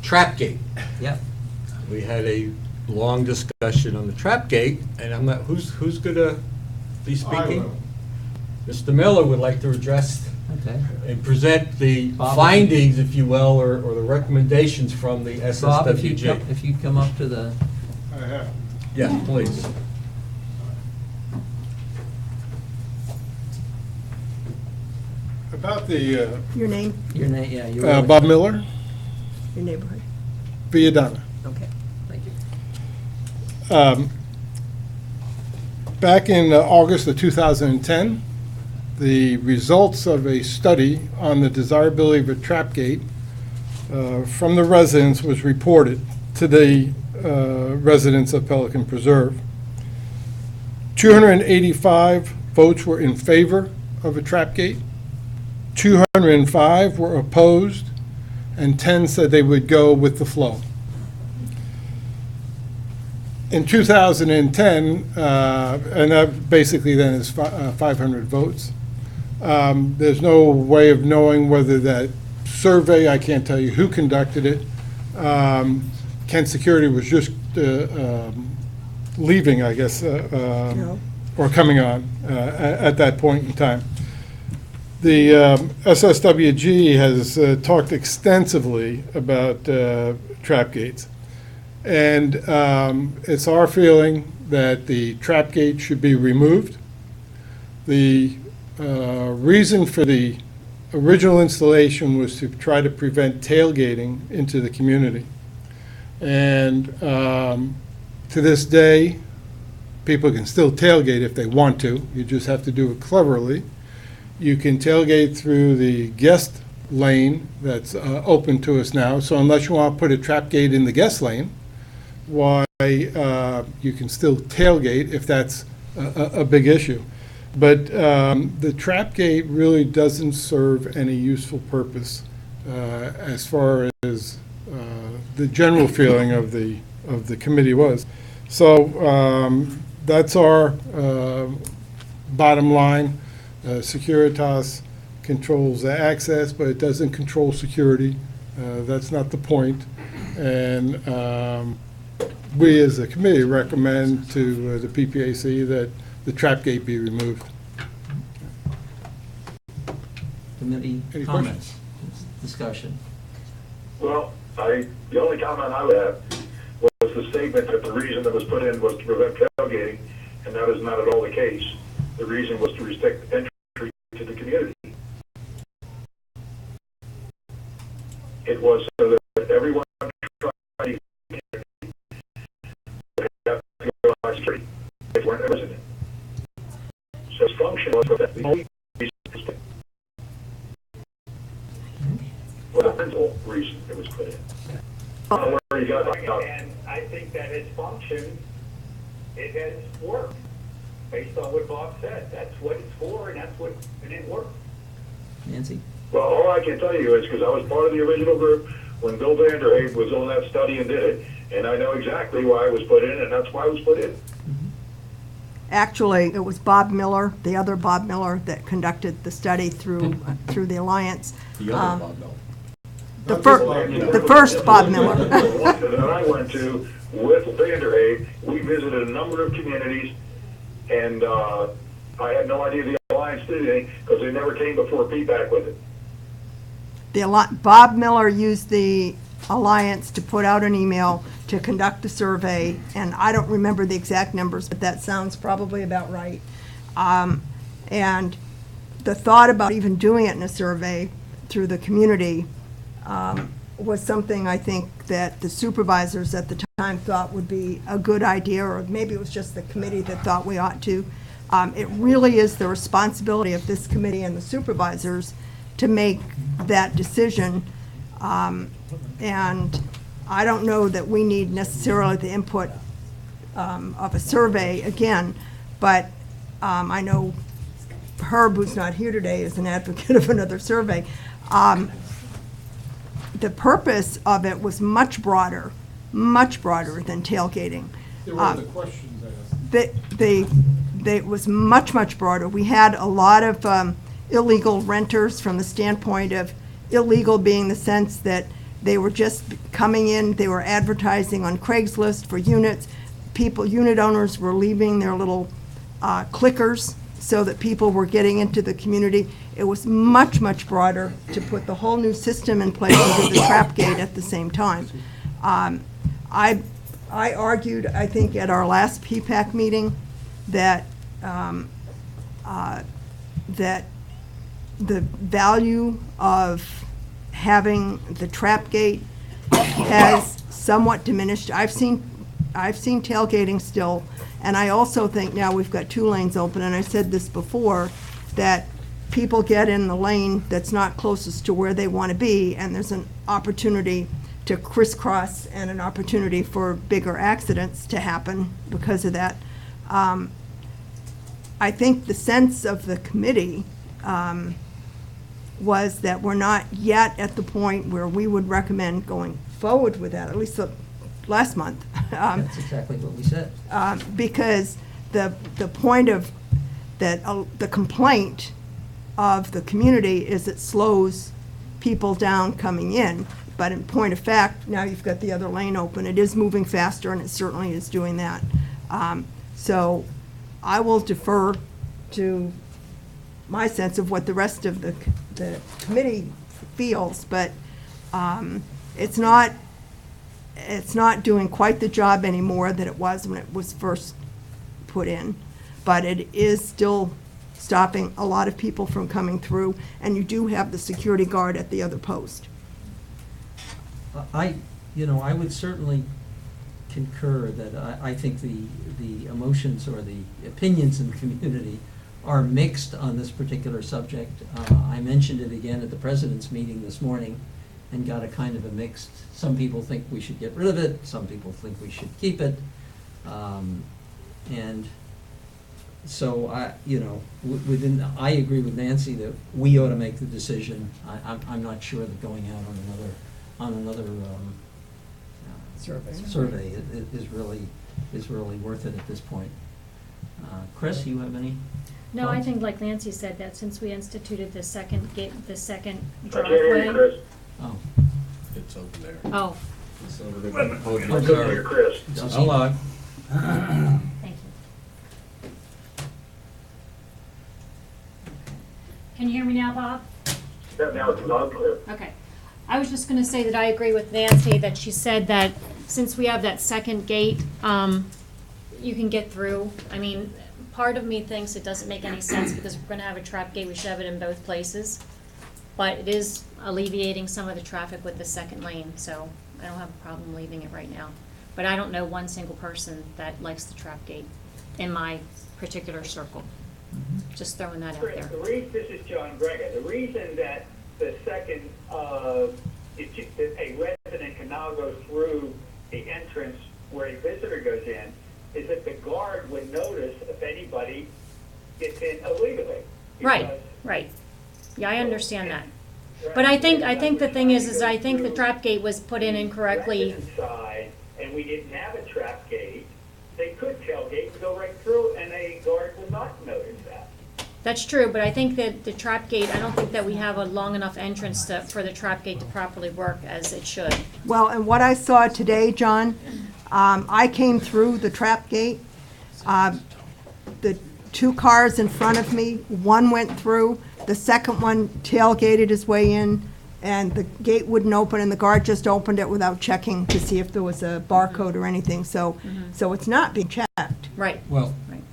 trap gate. yep. We had a long discussion on the trap gate, and I'm not, who's gonna be speaking? Mr. Miller would like to address Okay. and present the Bob, findings, if you will, or the recommendations from the Bob, if SSWG. you'd come up to the, Yeah, please. About the Your name, your name, yeah, your. Bob Miller, your neighborhood. Viadana. Okay. Thank you. Back in August of 2010, the results of a study on the desirability of a trap gate from the residents was reported to the residents of Pelican Preserve. 285 votes were in favor of a trap gate, 205 were opposed, and 10 said they would go with the flow. In 2010, and that basically then is 500 votes, there's no way of knowing whether that survey, I can't tell you who conducted it. Kent Security was just leaving, I guess, No. or coming on at that point in time. The SSWG has talked extensively about trap gates. And it's our feeling that the trap gate should be removed. The reason for the original installation was to try to prevent tailgating into the community. And to this day, people can still tailgate if they want to. You just have to do it cleverly. You can tailgate through the guest lane that's open to us now. So unless you want to put a trap gate in the guest lane, why you can still tailgate if that's a big issue. But the trap gate really doesn't serve any useful purpose as far as the general feeling of the committee was. So that's our bottom line. Securitas controls the access, but it doesn't control security. That's not the point. And we, as a committee, recommend to the PPAC that the trap gate be removed. Committee Any comments, discussion. Well, the only comment I would have was the statement that the reason that was put in was to prevent tailgating, and that is not at all the case. The reason was to restrict entry to the community. It was so that everyone tried to have to go on the street if they weren't a resident. So its function was that the only reason was the principal reason it was put in. I don't know where you got that. And I think that its function, it has worked, based on what Bob said. That's what it's for, and that's what, and it worked. Nancy? Well, all I can tell you is, because I was part of the original group when Bill Vanderhaeg was on that study and did it, and I know exactly why it was put in, and that's why it was put in. Actually, it was Bob Miller, the other Bob Miller, that conducted the study through the Alliance. The other Bob Miller. The first Bob Miller. The one that I went to with Vanderhaeg, we visited a number of communities, and I had no idea the Alliance did anything, because they never came before PPAC with it. Bob Miller used the Alliance to put out an email to conduct the survey, and I don't remember the exact numbers, but that sounds probably about right. And the thought about even doing it in a survey through the community was something I think that the supervisors at the time thought would be a good idea, or maybe it was just the committee that thought we ought to. It really is the responsibility of this committee and the supervisors to make that decision. And I don't know that we need necessarily the input of a survey again, but I know Herb, who's not here today, is an advocate of another survey. The purpose of it was much broader than tailgating. There were other questions asked. It was much broader. We had a lot of illegal renters from the standpoint of illegal being the sense that they were just coming in, they were advertising on Craigslist for units. Unit owners were leaving their little clickers so that people were getting into the community. It was much broader to put the whole new system in place and do the trap gate at the same time. I argued, I think, at our last PPAC meeting that that the value of having the trap gate has somewhat diminished. I've seen tailgating still, and I also think now we've got 2 lanes open, and I said this before, that people get in the lane that's not closest to where they want to be, and there's an opportunity to crisscross and an opportunity for bigger accidents to happen because of that. I think the sense of the committee was that we're not yet at the point where we would recommend going forward with that, at least last month. That's exactly what we said. Because the point of that, the complaint of the community is it slows people down coming in. But in point of fact, now you've got the other lane open. It is moving faster, and it certainly is doing that. So I will defer to my sense of what the rest of the committee feels, but it's not it's not doing quite the job anymore that it was when it was first put in, but it is still stopping a lot of people from coming through, and you do have the security guard at the other post. I would certainly concur that I think the emotions or the opinions in the community are mixed on this particular subject. I mentioned it again at the president's meeting this morning and got a kind of a mixed, some people think we should get rid of it, some people think we should keep it. And so I agree with Nancy that we ought to make the decision. I'm not sure that going out on another survey is really worth it at this point. Chris, you have any? No, I think like Nancy said, that since we instituted the second I can't hear you, driveway. Chris. Oh, It's over there. Oh, It's over there by the podium. I couldn't hear Chris. Hold on. thank you. Can you hear me now, Bob? Yeah, now it's not clear. Okay. I was just gonna say that I agree with Nancy, that she said that since we have that second gate, you can get through. I mean, part of me thinks it doesn't make any sense because if we're gonna have a trap gate, we should have it in both places. But it is alleviating some of the traffic with the second lane, so I don't have a problem leaving it right now. But I don't know one single person that likes the trap gate in my particular circle. Just throwing that out Chris, there. this is John Greger. The reason that the second, that a resident can now go through the entrance where a visitor goes in is that the guard would notice if anybody gets in illegally. Right, Because- right. Yeah, I understand that. But I think the thing is I think the trap gate was put in incorrectly. Resident side, and we didn't have a trap gate, they could tailgate and go right through, and a guard would not notice that. That's true, but I think that the trap gate, I don't think that we have a long enough entrance for the trap gate to properly work as it should. Well, and what I saw today, John, I came through the trap gate. The two cars in front of me, one went through, the second one tailgated his way in, and the gate wouldn't open, and the guard just opened it without checking to see if there was a barcode or anything, so it's not being checked. Right. Well, Right.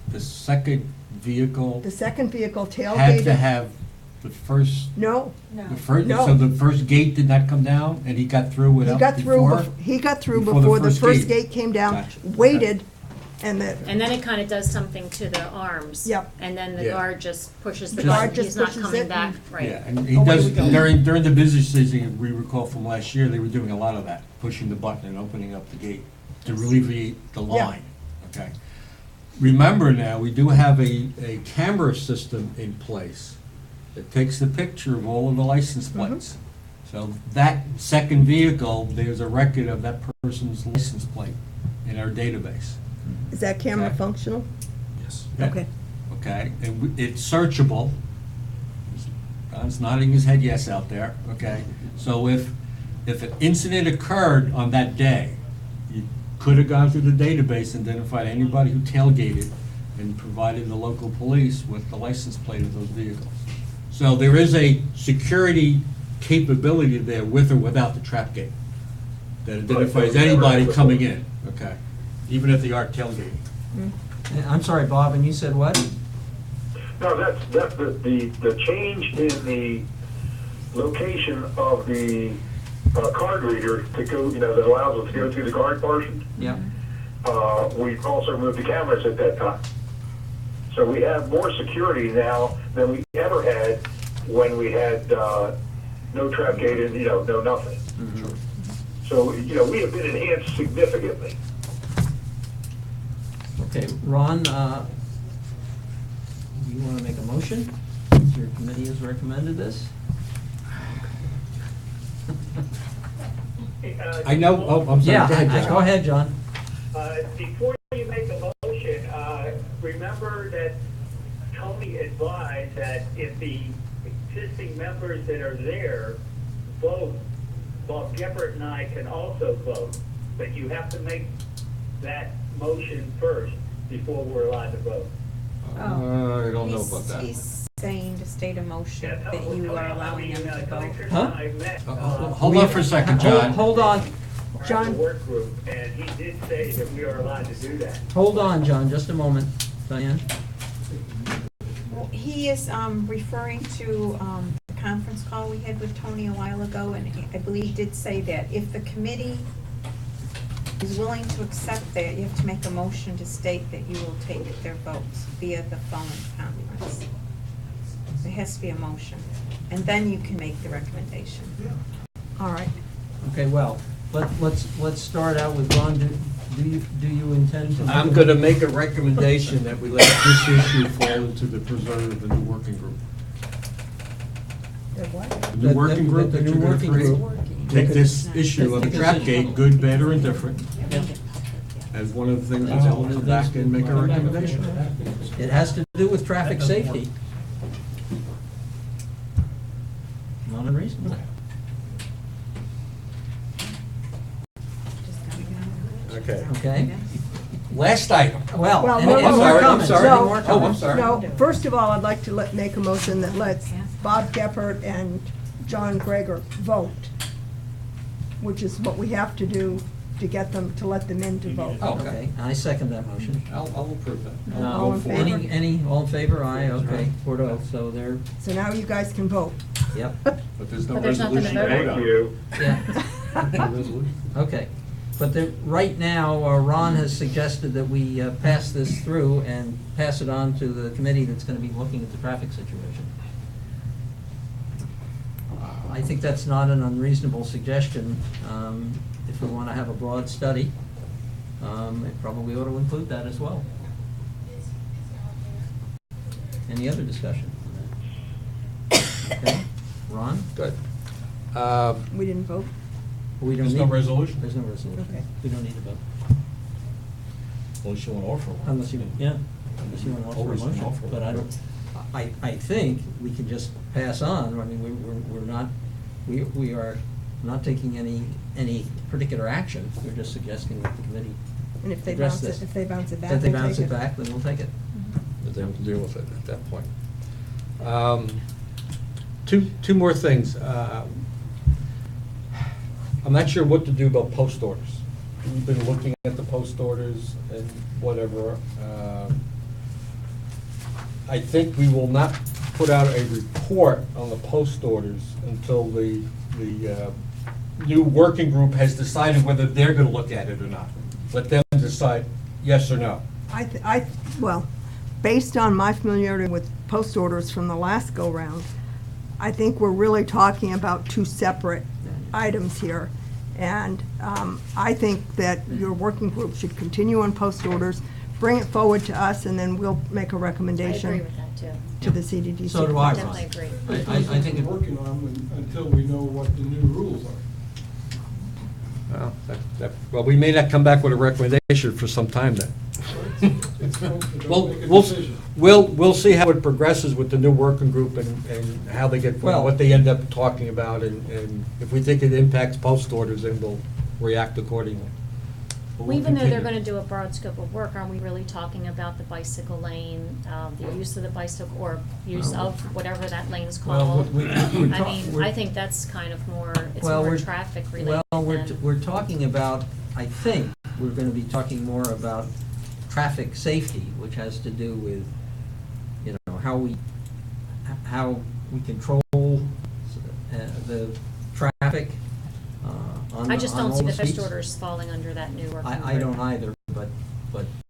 the second vehicle The second vehicle had to tailgated, have the first, no, so the first gate did not come down, and he got through he without got through, before? he got through Before the before the first first gate. gate came down, Gotcha. waited, and the, And then it kind of does something to the arms. Yep. And then the Yeah. guard just pushes the The guard button, just he's not pushes coming it back, right. Yeah, and he Away does, we go. during the busy season, we recall from last year, they were doing a lot of that, pushing the button and opening up the gate to alleviate the Yeah. line, okay? Remember now, we do have a camera system in place that takes the picture of all of the license plates. So that second vehicle, there's a record of that person's license plate in our database. is that camera Okay. functional? Yes. Okay. Okay, and it's searchable. Don's nodding his head yes out there, okay? So if an incident occurred on that day, you could have gone through the database and identified anybody who tailgated and provided the local police with the license plate of those vehicles. So there is a security capability there with or without the trap gate that identifies anybody coming in, okay? Even if they are tailgating. I'm sorry, Bob, and you said what? No, that's the change in the location of the card reader to go, that allows us to go through the card portion. Yeah. We also moved the cameras at that time. So we have more security now than we ever had when we had no trap gate and, no nothing. So, we have been enhanced significantly. Okay, Ron, you want to make a motion? Your committee has recommended this? I know, I'm sorry, Yeah, go ahead, John. go ahead, John. Before you make a motion, remember that Tony advised that if the existing members that are there vote, Bob Geppert and I can also vote, but you have to make that motion first before we're allowed to vote. I don't know about that. He's saying to state a motion that you are allowing him to vote. Huh? I met, Hold on for a second, John. Hold on. as a John? work group, and he did say that we are allowed to do that. Hold on, John, just a moment. Diane? Well, he is referring to the conference call we had with Tony a while ago, and I believe he did say that if the committee is willing to accept that, you have to make a motion to state that you will take their votes via the phone conference. There has to be a motion, and then you can make the recommendation. All right. Okay, well, let's start out with Ron. Do you intend to? I'm gonna make a recommendation that we let this issue fall into the preserve of the new working group. The what? The new working group The that new you're gonna working create. group. Take this issue of the Take this trap issue. gate, good, bad, or indifferent, Yeah. as one of the things that I'll come back and make a recommendation. It has to do with traffic safety. Not unreasonable. Okay. Okay? Last item. Well, Well, any no, more I'm sorry, I'm comments? sorry. Any more Oh, I'm comments? sorry. No, first of all, I'd like to make a motion that lets Bob Geppert and John Greger vote, which is what we have to do to get them, to let them in to vote. Okay, I second that motion. I'll approve that. I'll All vote in for favor? it. Any, all in favor? Aye, okay, 4-0, so there, So now you guys can vote. yep, But there's no But there's nothing to resolution. vote to Thank vote you. yeah, on. No resolution. okay. But right now, Ron has suggested that we pass this through and pass it on to the committee that's gonna be looking at the traffic situation. I think that's not an unreasonable suggestion. If we wanna have a broad study, it probably ought to include that as well. Any other discussion on that? Okay, Ron? Good. We didn't vote? We don't There's no need- resolution. There's no resolution. Okay. We don't need to vote. Unless you want to offer one. Unless you, yeah, unless you want to offer a Always motion. offer one. But I don't, I think we can just pass on. I mean, we're not, we are not taking any particular action. We're just suggesting that the committee And if they address bounce it, this. if they bounce it back, If they we'll bounce take it back, then we'll take it. That they have to deal with it at that point. Two more things. I'm not sure what to do about post orders. We've been looking at the post orders and whatever. I think we will not put out a report on the post orders until the new working group has decided whether they're gonna look at it or not. Let them decide yes or no. Well, based on my familiarity with post orders from the last go-round, I think we're really talking about two separate items here. And I think that your working group should continue on post orders, bring it forward to us, and then we'll make a I agree recommendation with that, too. to the CDDC. So do I, Ron. Definitely agree. I think it. Working on them until we know what the new rules are. Well, we may not come back with a recommendation for some time then. Well, Make a we'll, decision. we'll see how it progresses with the new working group and how they get, Well- what they end up talking about, and if we think it impacts post orders, then we'll react accordingly. But Well, we'll even though they're continue. gonna do a broad scope of work, aren't we really talking about the bicycle lane, the use of the bicycle, or use of whatever that lane's Well, called? we're I talk- mean, I think that's kind of more, it's Well, more we're- traffic related Well, than. we're talking about, I think, we're gonna be talking more about traffic safety, which has to do with, how we control the traffic on I just on don't all see the streets. post orders falling under that new working group. I don't either, but